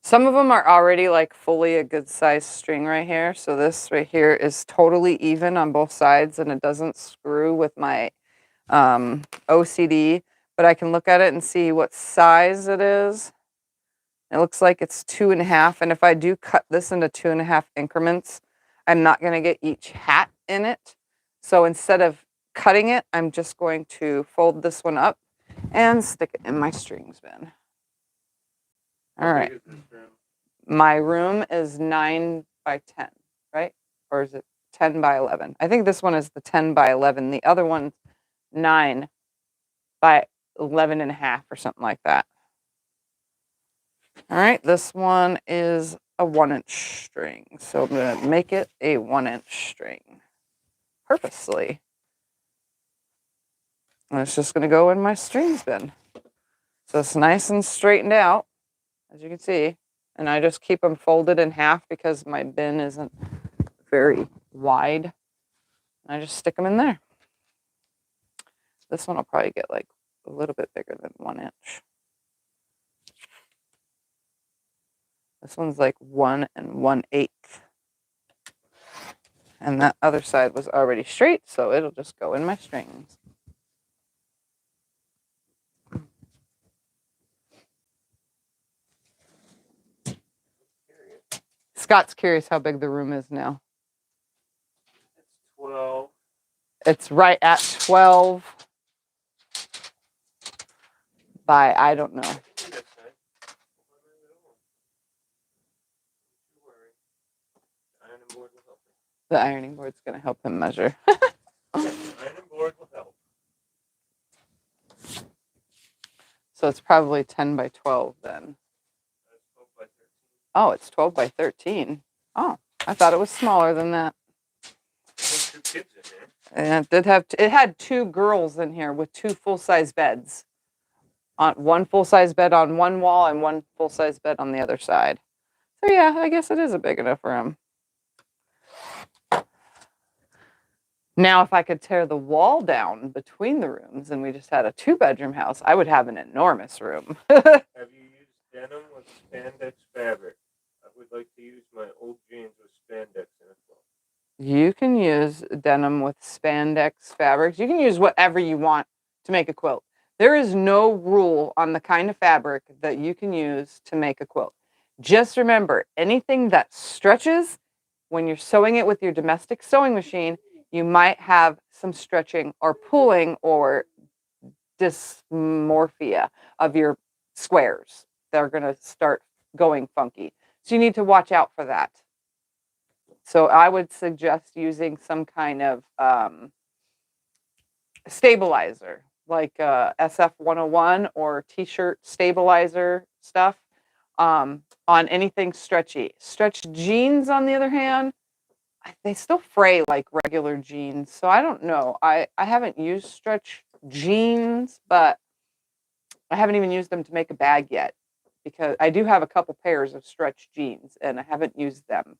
some of them are already like fully a good size string right here. So this right here is totally even on both sides and it doesn't screw with my OCD, but I can look at it and see what size it is. It looks like it's 2.5. And if I do cut this into 2.5 increments, I'm not going to get each hat in it. So instead of cutting it, I'm just going to fold this one up and stick it in my strings bin. All right. How big is this room? My room is 9 by 10, right? Or is it 10 by 11? I think this one is the 10 by 11. The other one's 9 by 11.5 or something like that. All right, this one is a 1-inch string. So I'm going to make it a 1-inch string purposely. And it's just going to go in my strings bin. So it's nice and straightened out, as you can see. And I just keep them folded in half because my bin isn't very wide. And I just stick them in there. This one will probably get like a little bit bigger than 1 inch. This one's like 1 1/8. And that other side was already straight, so it'll just go in my strings. Scott's curious how big the room is now. It's 12. It's right at 12 by, I don't know. The ironing board's going to help him measure. The ironing board will help. So it's probably 10 by 12 then. That's 12 by 13. Oh, it's 12 by 13. Oh, I thought it was smaller than that. There's 2 kids in there. And it had 2 girls in here with 2 full-size beds. On one full-size bed on one wall and one full-size bed on the other side. So yeah, I guess it is a big enough room. Now, if I could tear the wall down between the rooms and we just had a 2-bedroom house, I would have an enormous room. Have you used denim with spandex fabric? I would like to use my old jeans with spandex in it. You can use denim with spandex fabrics. You can use whatever you want to make a quilt. There is no rule on the kind of fabric that you can use to make a quilt. Just remember, anything that stretches, when you're sewing it with your domestic sewing machine, you might have some stretching or pulling or dysmorphia of your squares. They're going to start going funky. So you need to watch out for that. So I would suggest using some kind of stabilizer, like SF101 or t-shirt stabilizer stuff on anything stretchy. Stretched jeans, on the other hand, they still fray like regular jeans. So I don't know. I haven't used stretch jeans, but I haven't even used them to make a bag yet, because I do have a couple pairs of stretch jeans and I haven't used them.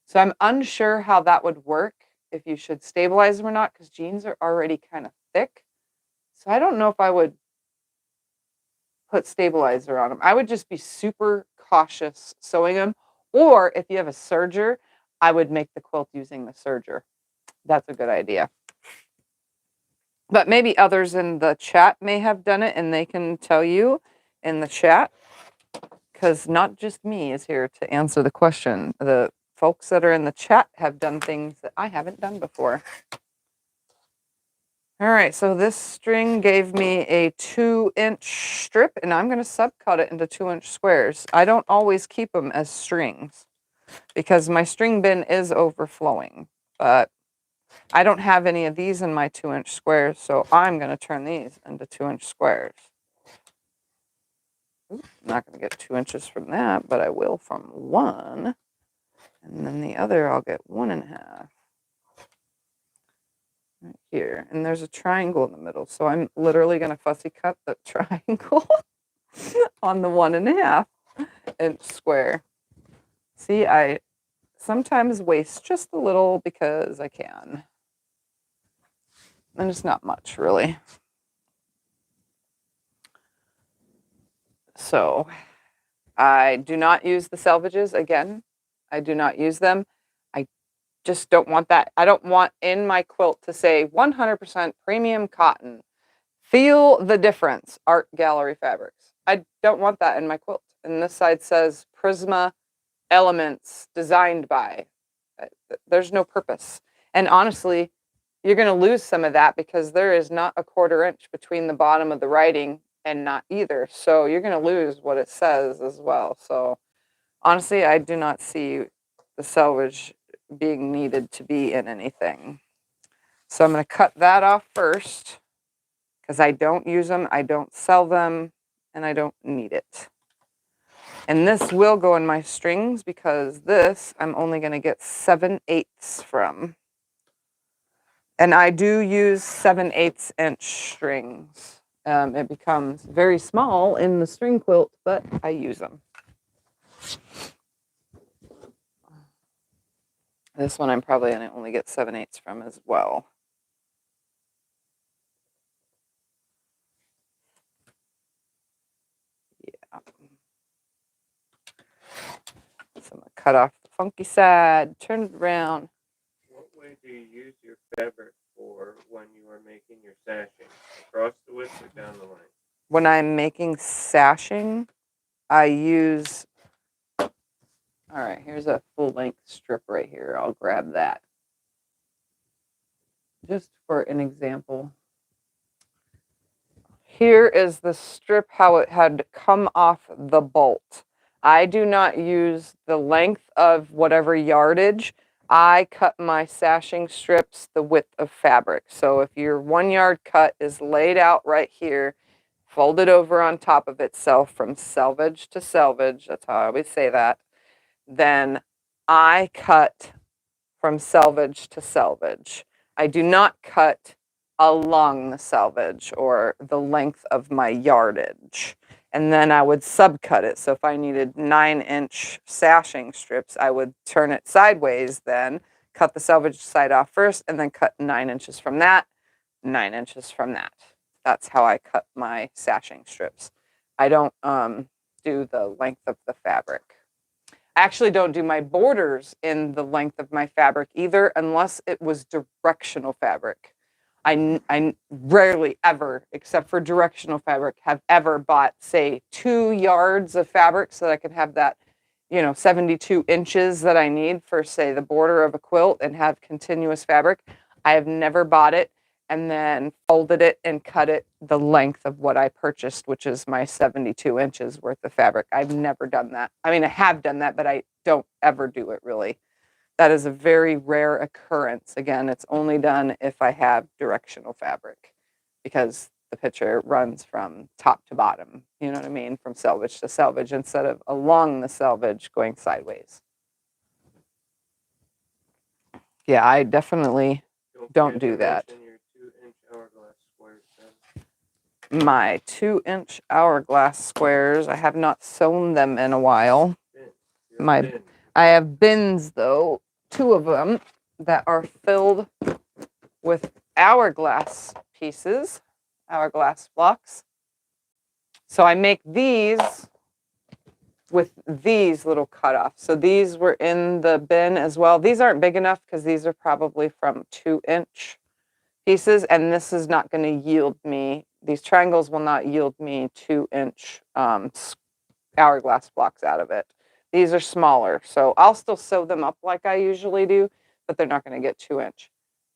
So I'm unsure how that would work, if you should stabilize them or not, because jeans are already kind of thick. So I don't know if I would put stabilizer on them. I would just be super cautious sewing them. Or if you have a serger, I would make the quilt using the serger. That's a good idea. But maybe others in the chat may have done it and they can tell you in the chat, because not just me is here to answer the question. The folks that are in the chat have done things that I haven't done before. All right, so this string gave me a 2-inch strip, and I'm going to subcut it into 2-inch squares. I don't always keep them as strings because my string bin is overflowing, but I don't have any of these in my 2-inch squares, so I'm going to turn these into 2-inch squares. Oops, I'm not going to get 2 inches from that, but I will from one, and then the other I'll get 1.5. Right here, and there's a triangle in the middle, so I'm literally going to fussy cut the triangle on the 1.5-inch square. See, I sometimes waste just a little because I can, and it's not much really. So I do not use the salvages again. I do not use them. I just don't want that. I don't want in my quilt to say 100% premium cotton. Feel the difference, Art Gallery Fabrics. I don't want that in my quilt. And this side says Prisma Elements designed by. There's no purpose. And honestly, you're going to lose some of that because there is not a 1/4 inch between the bottom of the writing and not either. So you're going to lose what it says as well. So honestly, I do not see the salvage being needed to be in anything. So I'm going to cut that off first because I don't use them, I don't sell them, and I don't need it. And this will go in my strings because this I'm only going to get 7/8 from. And I do use 7/8 inch strings. It becomes very small in the string quilt, but I use them. This one I'm probably going to only get 7/8 from as well. Yeah. So I'm going to cut off the funky side, turn it around. What way do you use your fabric for when you are making your sashing? Across the width or down the line? When I'm making sashing, I use, all right, here's a full length strip right here. I'll grab that. Just for an example. Here is the strip, how it had come off the bolt. I do not use the length of whatever yardage. I cut my sashing strips the width of fabric. So if your 1 yard cut is laid out right here, folded over on top of itself from selvage to selvage, that's how I always say that, then I cut from selvage to selvage. I do not cut along the selvage or the length of my yardage. And then I would subcut it. So if I needed 9-inch sashing strips, I would turn it sideways then, cut the selvage side off first, and then cut 9 inches from that, 9 inches from that. That's how I cut my sashing strips. I don't do the length of the fabric. I actually don't do my borders in the length of my fabric either, unless it was directional fabric. I rarely ever, except for directional fabric, have ever bought, say, 2 yards of fabric so that I could have that, 72 inches that I need for, say, the border of a quilt and have continuous fabric. I have never bought it and then folded it and cut it the length of what I purchased, which is my 72 inches worth of fabric. I've never done that. I mean, I have done that, but I don't ever do it really. That is a very rare occurrence. Again, it's only done if I have directional fabric because the picture runs from top to bottom, you know what I mean? From selvage to selvage instead of along the selvage going sideways. Yeah, I definitely don't do that. Your 2-inch hourglass squares, my 2-inch hourglass squares, I have not sewn them in a while. I have bins though, 2 of them that are filled with hourglass pieces, hourglass blocks. So I make these with these little cutoffs. So these were in the bin as well. These aren't big enough because these are probably from 2-inch pieces, and this is not going to yield me, these triangles will not yield me 2-inch hourglass blocks out of it. These are smaller, so I'll still sew them up like I usually do, but they're not going to get 2-inch.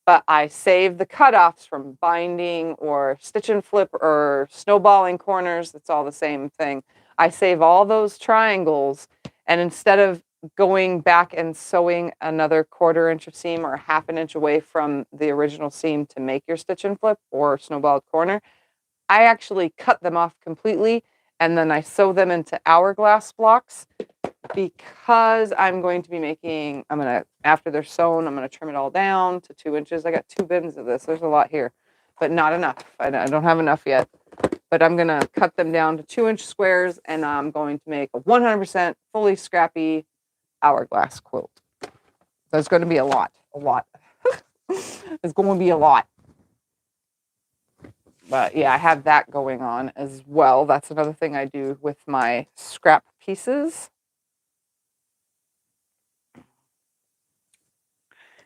But I save the cutoffs from binding or stitch and flip or snowballing corners. It's all the same thing. I save all those triangles, and instead of going back and sewing another 1/4 inch of seam or 1/2 an inch away from the original seam to make your stitch and flip or snowballed corner, I actually cut them off completely and then I sew them into hourglass blocks because I'm going to be making, after they're sewn, I'm going to trim it all down to 2 inches. I got 2 bins of this. There's a lot here, but not enough. I don't have enough yet, but I'm going to cut them down to 2-inch squares and I'm going to make a 100% fully scrappy hourglass quilt. There's going to be a lot. It's going to be a lot. But yeah, I have that going on as well. That's another thing I do with my scrap pieces.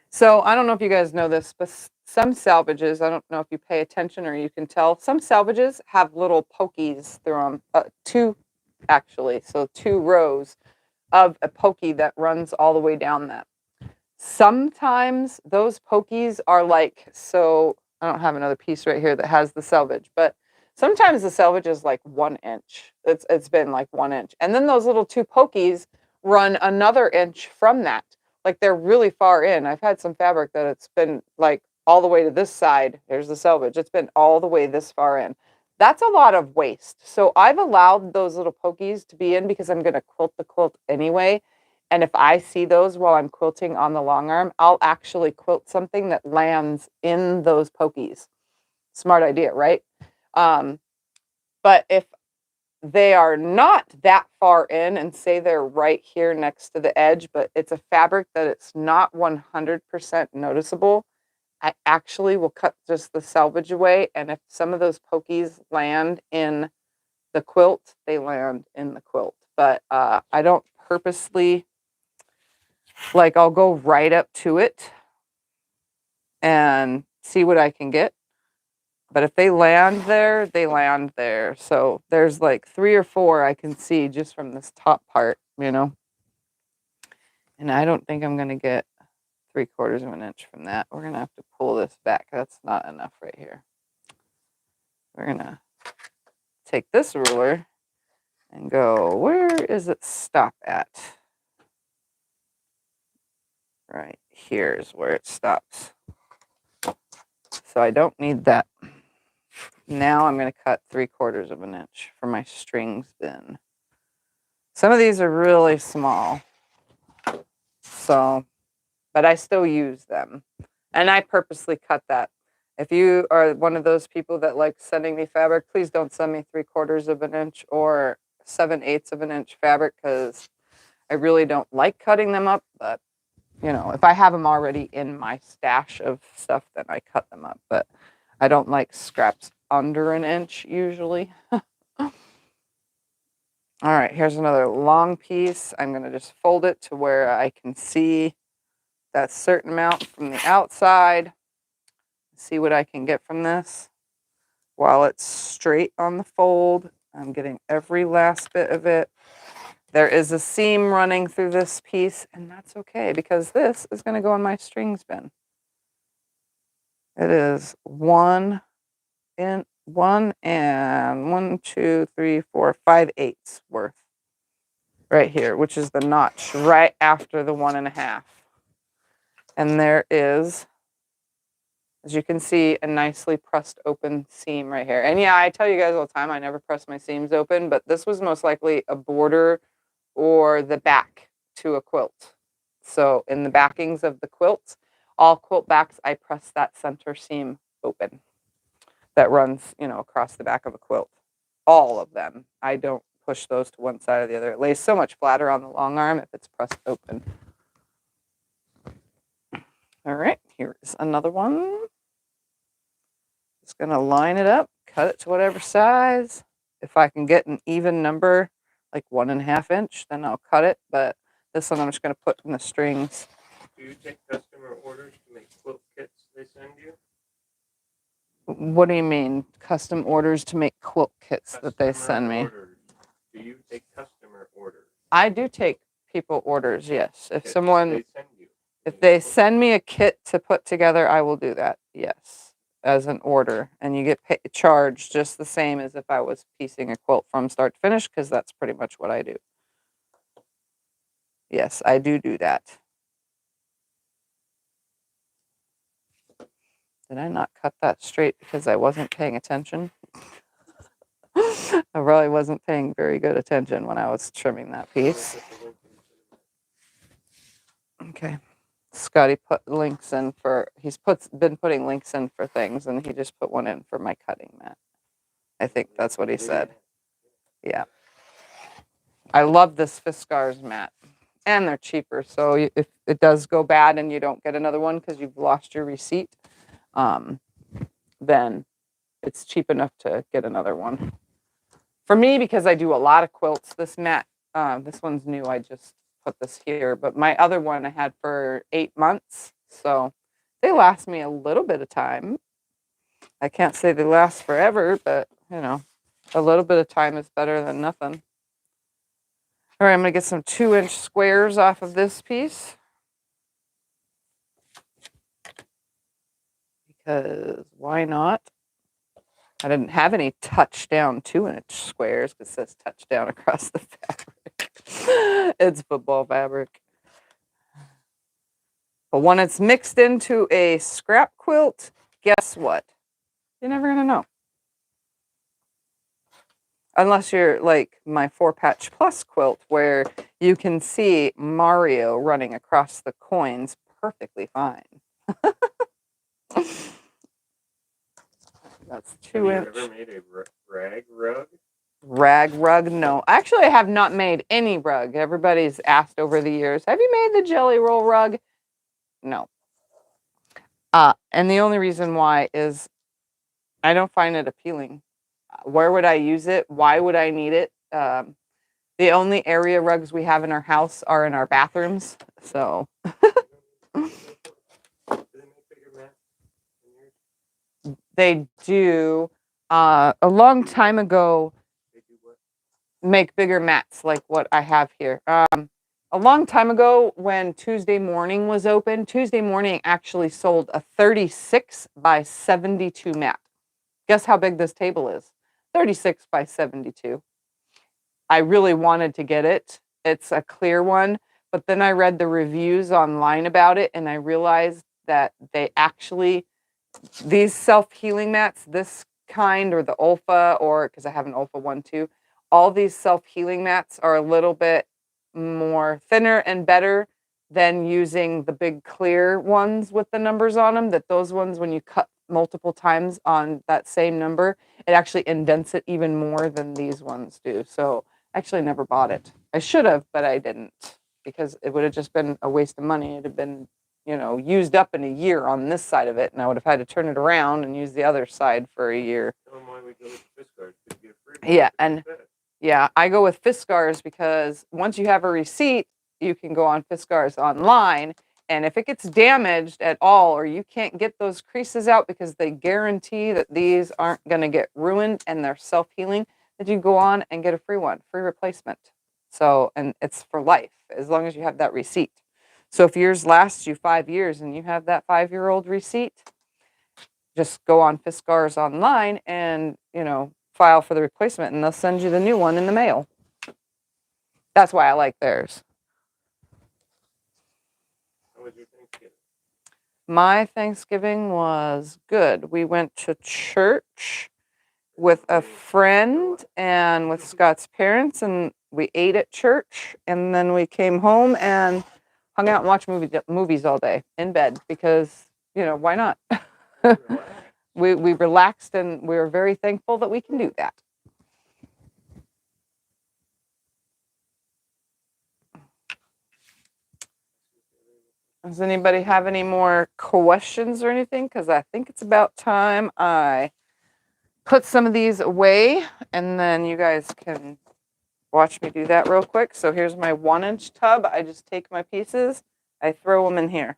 So I don't know if you guys know this, but some salvages, I don't know if you pay attention or you can tell, some salvages have little pokies through them. 2 actually, so 2 rows of a pokey that runs all the way down that. Sometimes those pokies are like, so I don't have another piece right here that has the selvage, but sometimes the selvage is like 1 inch. It's been like 1 inch. And then those little 2 pokies run another inch from that. Like they're really far in. I've had some fabric that it's been like all the way to this side. Here's the selvage. It's been all the way this far in. That's a lot of waste. So I've allowed those little pokies to be in because I'm going to quilt the quilt anyway. And if I see those while I'm quilting on the long arm, I'll actually quilt something that lands in those pokies. Smart idea, right? But if they are not that far in and say they're right here next to the edge, but it's a fabric that it's not 100% noticeable, I actually will cut just the selvage away. And if some of those pokies land in the quilt, they land in the quilt. But I don't purposely, like I'll go right up to it and see what I can get. But if they land there, they land there. So there's like 3 or 4 I can see just from this top part, And I don't think I'm going to get 3/4 of an inch from that. We're going to have to pull this back. That's not enough right here. We're going to take this ruler and go, where is it stop at? Right here is where it stops. So I don't need that. Now I'm going to cut 3/4 of an inch for my strings bin. Some of these are really small. So, but I still use them. And I purposely cut that. If you are one of those people that like sending me fabric, please don't send me 3/4 of an inch or 7/8 of an inch fabric because I really don't like cutting them up. But, if I have them already in my stash of stuff, then I cut them up. But I don't like scraps under an inch usually. All right, here's another long piece. I'm going to just fold it to where I can see that certain amount from the outside. see what I can get from this. While it's straight on the fold, I'm getting every last bit of it. There is a seam running through this piece, and that's okay because this is going to go in my strings bin. It is 1 and 1, 2, 3, 4, 5/8 worth right here, which is the notch right after the 1.5. And there is, as you can see, a nicely pressed open seam right here. And yeah, I tell you guys all the time, I never press my seams open, but this was most likely a border or the back to a quilt. So in the backings of the quilts, all quilt backs, I press that center seam open that runs, across the back of a quilt. All of them. I don't push those to one side or the other. It lays so much flatter on the long arm if it's pressed open. All right, here's another one. Just gonna line it up, cut it to whatever size. If I can get an even number, like 1.5 inch, then I'll cut it. But this one I'm just gonna put in the strings. Do you take customer orders to make quilt kits they send you? What do you mean, custom orders to make quilt kits that they send me? Orders. Do you take customer orders? I do take people orders, yes. If Kits someone, they send you. if they send me a kit to put together, I will do that, yes, as an order. And you get charged just the same as if I was piecing a quilt from start to finish, because that's pretty much what I do. Yes, I do that. Did I not cut that straight because I wasn't paying attention? I really wasn't paying very good attention when I was trimming that piece. Okay. Scotty put links in for, been putting links in for things, and he just put one in for my cutting mat. I think that's what he said. Yeah. I love this Fiskars mat, and they're cheaper. So if it does go bad and you don't get another one because you've lost your receipt, then it's cheap enough to get another one. For me, because I do a lot of quilts, this mat, this one's new. I just put this here, but my other one I had for 8 months. So they last me a little bit of time. I can't say they last forever, but a little bit of time is better than nothing. All right, I'm going to get some 2-inch squares off of this piece. Because why not? I didn't have any touchdown 2-inch squares because it says touchdown across the fabric. It's football fabric. But when it's mixed into a scrap quilt, guess what? You're never going to know. Unless you're like my 4-patch plus quilt where you can see Mario running across the coins perfectly fine. That's 2-inch. Have you ever made a rag rug? Rag rug? No. Actually, I have not made any rug. Everybody's asked over the years, have you made the jelly roll rug? No. And the only reason why is I don't find it appealing. Where would I use it? Why would I need it? The only area rugs we have in our house are in our bathrooms. So. They do. A long time ago, make bigger mats like what I have here. A long time ago, when Tuesday Morning was open, Tuesday Morning actually sold a 36 by 72 mat. Guess how big this table is? 36 by 72. I really wanted to get it. It's a clear one, but then I read the reviews online about it, and I realized that they actually, these self-healing mats, this kind or the Olfa, or because I have an Olfa one too, all these self-healing mats are a little bit more thinner and better than using the big clear ones with the numbers on them. That those ones, when you cut multiple times on that same number, it actually indents it even more than these ones do. So I actually never bought it. I should have, but I didn't, because it would have just been a waste of money. It'd have been, used up in a year on this side of it, and I would have had to turn it around and use the other side for a year. Yeah, and yeah, I go with Fiskars because once you have a receipt, you can go on Fiskars online And if it gets damaged at all, or you can't get those creases out because they guarantee that these aren't going to get ruined and they're self-healing, that you go on and get a free replacement. So, and it's for life, as long as you have that receipt. So if yours lasts you 5 years and you have that 5-year-old receipt, just go on Fiskars online and, file for the replacement, and they'll send you the new one in the mail. That's why I like theirs. How was your Thanksgiving? My Thanksgiving was good. We went to church with a friend and with Scott's parents, and we ate at church, and then we came home and hung out and watched movies all day in bed because, why not? we relaxed, and we were very thankful that we can do that. Does anybody have any more questions or anything? Because I think it's about time I put some of these away, and then you guys can watch me do that real quick. So here's my 1-inch tub. I just take my pieces, I throw them in here.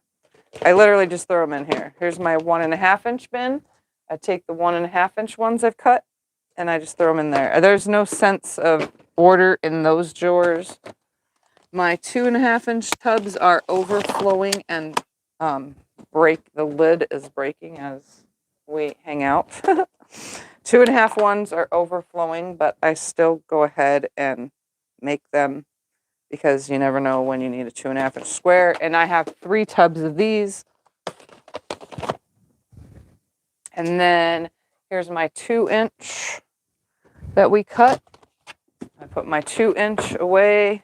I literally just throw them in here. Here's my 1.5-inch bin. I take the 1.5-inch ones I've cut, and I just throw them in there. There's no sense of order in those drawers. My 2.5-inch tubs are overflowing and the lid is breaking as we hang out. 2.5 ones are overflowing, but I still go ahead and make them because you never know when you need a 2.5-inch square. And I have 3 tubs of these. And then here's my 2-inch that we cut. I put my 2-inch away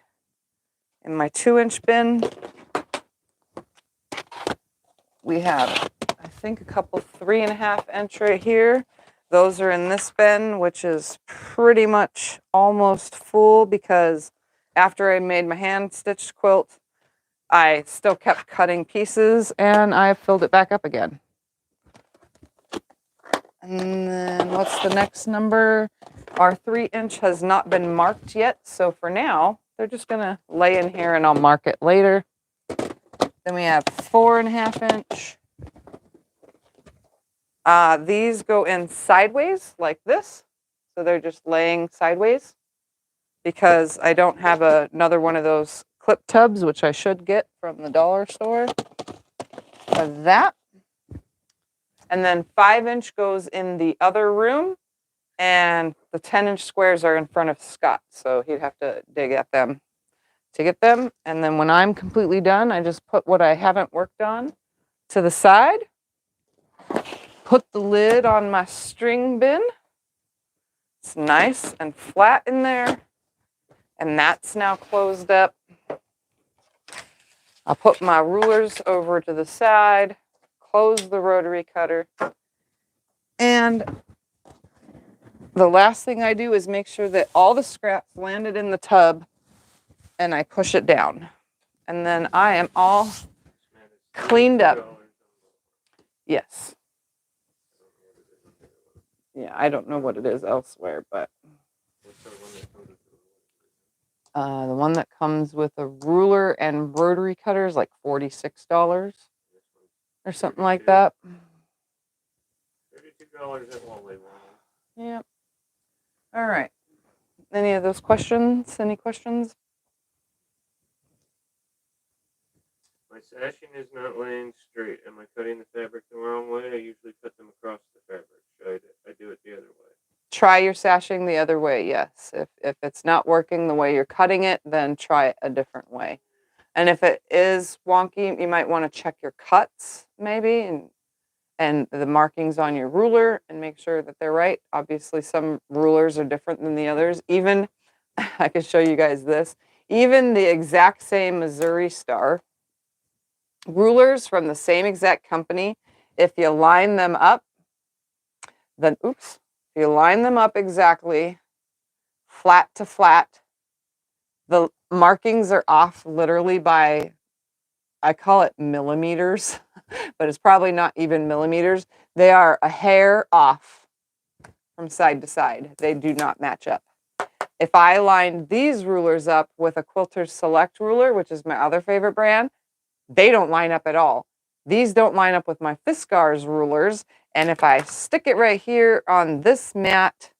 in my 2-inch bin. We have, I think, a couple 3.5-inch right here. Those are in this bin, which is pretty much almost full because after I made my hand-stitched quilt, I still kept cutting pieces, and I filled it back up again. And then what's the next number? Our 3-inch has not been marked yet, so for now, they're just going to lay in here, and I'll mark it later. Then we have 4.5-inch. These go in sideways like this. So they're just laying sideways because I don't have another one of those clip tubs, which I should get from the dollar store. Of that. And then 5-inch goes in the other room, and the 10-inch squares are in front of Scott. So he'd have to dig at them to get them. And then when I'm completely done, I just put what I haven't worked on to the side. Put the lid on my string bin. It's nice and flat in there. And that's now closed up. I'll put my rulers over to the side, close the rotary cutter. And the last thing I do is make sure that all the scraps landed in the tub, and I push it down. And then I am all cleaned up. Yes. Yeah, I don't know what it is elsewhere, but the one that comes with a ruler and rotary cutter is like $46 or something like that. $32 at Walmart. Yep. All right. Any of those questions? Any questions? My sashing is not laying straight. Am I cutting the fabric the wrong way? I usually cut them across the fabric. Should I do it the other way? Try your sashing the other way, yes. If it's not working the way you're cutting it, then try it a different way. And if it is wonky, you might want to check your cuts maybe and the markings on your ruler and make sure that they're right. Obviously, some rulers are different than the others. Even, I can show you guys this, even the exact same Missouri Star rulers from the same exact company, if you line them up, then, if you line them up exactly, flat to flat, the markings are off literally by, I call it millimeters, but it's probably not even millimeters. They are a hair off from side to side. They do not match up. If I lined these rulers up with a Quilter's Select ruler, which is my other favorite brand, they don't line up at all. These don't line up with my Fiskars rulers. And if I stick it right here on this mat,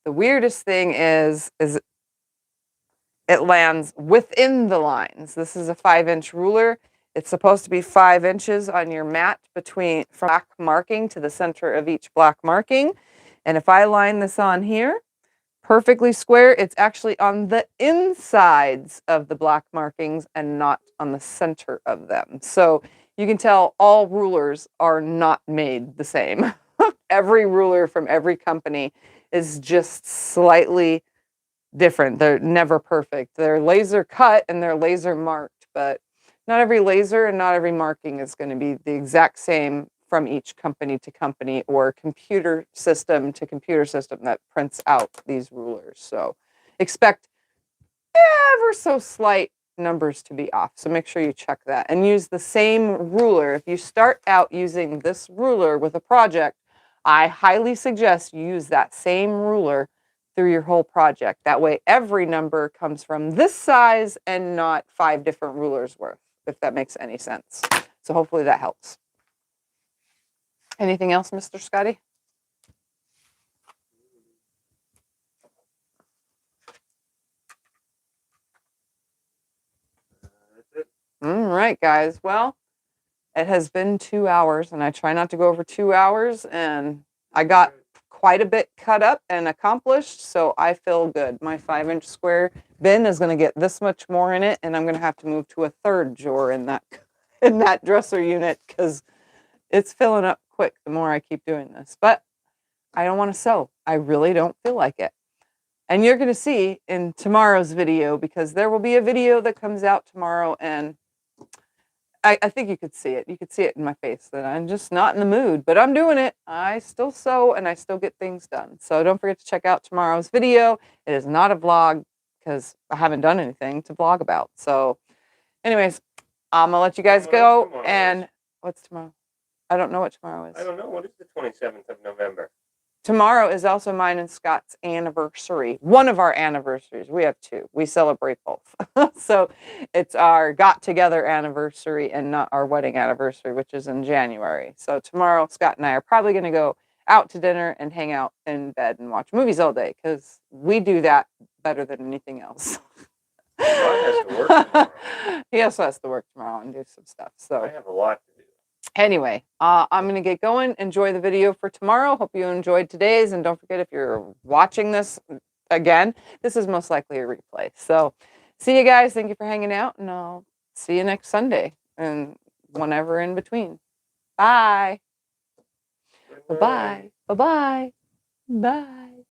the weirdest thing is it lands within the lines. This is a 5-inch ruler. It's supposed to be 5 inches on your mat from black marking to the center of each black marking. And if I line this on here, perfectly square, it's actually on the insides of the black markings and not on the center of them. So you can tell all rulers are not made the same. Every ruler from every company is just slightly different. They're never perfect. They're laser cut and they're laser marked, but not every laser and not every marking is going to be the exact same from each company to company or computer system to computer system that prints out these rulers. So expect ever so slight numbers to be off. So make sure you check that and use the same ruler. If you start out using this ruler with a project, I highly suggest you use that same ruler through your whole project. That way every number comes from this size and not 5 different rulers worth, if that makes any sense. So hopefully that helps. Anything else, Mr. Scotty? That's it. All right, guys. Well, it has been 2 hours, and I try not to go over 2 hours, and I got quite a bit cut up and accomplished, so I feel good. My 5-inch square bin is going to get this much more in it, and I'm going to have to move to a 3rd drawer in that dresser unit because it's filling up quick the more I keep doing this. But I don't want to sew. I really don't feel like it. And you're going to see in tomorrow's video, because there will be a video that comes out tomorrow, and I think you could see it. You could see it in my face that I'm just not in the mood, but I'm doing it. I still sew and I still get things done. So don't forget to check out tomorrow's video. It is not a vlog because I haven't done anything to vlog about. So anyways, I'm going to let you guys go. And what's tomorrow? I don't know what tomorrow is. I don't know. What is the 27th of November? Tomorrow is also mine and Scott's anniversary. One of our anniversaries. We have 2. We celebrate both. So it's our got together anniversary and not our wedding anniversary, which is in January. So tomorrow, Scott and I are probably going to go out to dinner and hang out in bed and watch movies all day because we do that better than anything else. Scott has to work tomorrow. He also has to work tomorrow and do some stuff. So I have a lot to do. anyway, I'm going to get going. Enjoy the video for tomorrow. Hope you enjoyed today's. And don't forget, if you're watching this again, this is most likely a replay. So see you guys. Thank you for hanging out. And I'll see you next Sunday and whenever in between. Bye. Bye-bye. Bye-bye. Bye.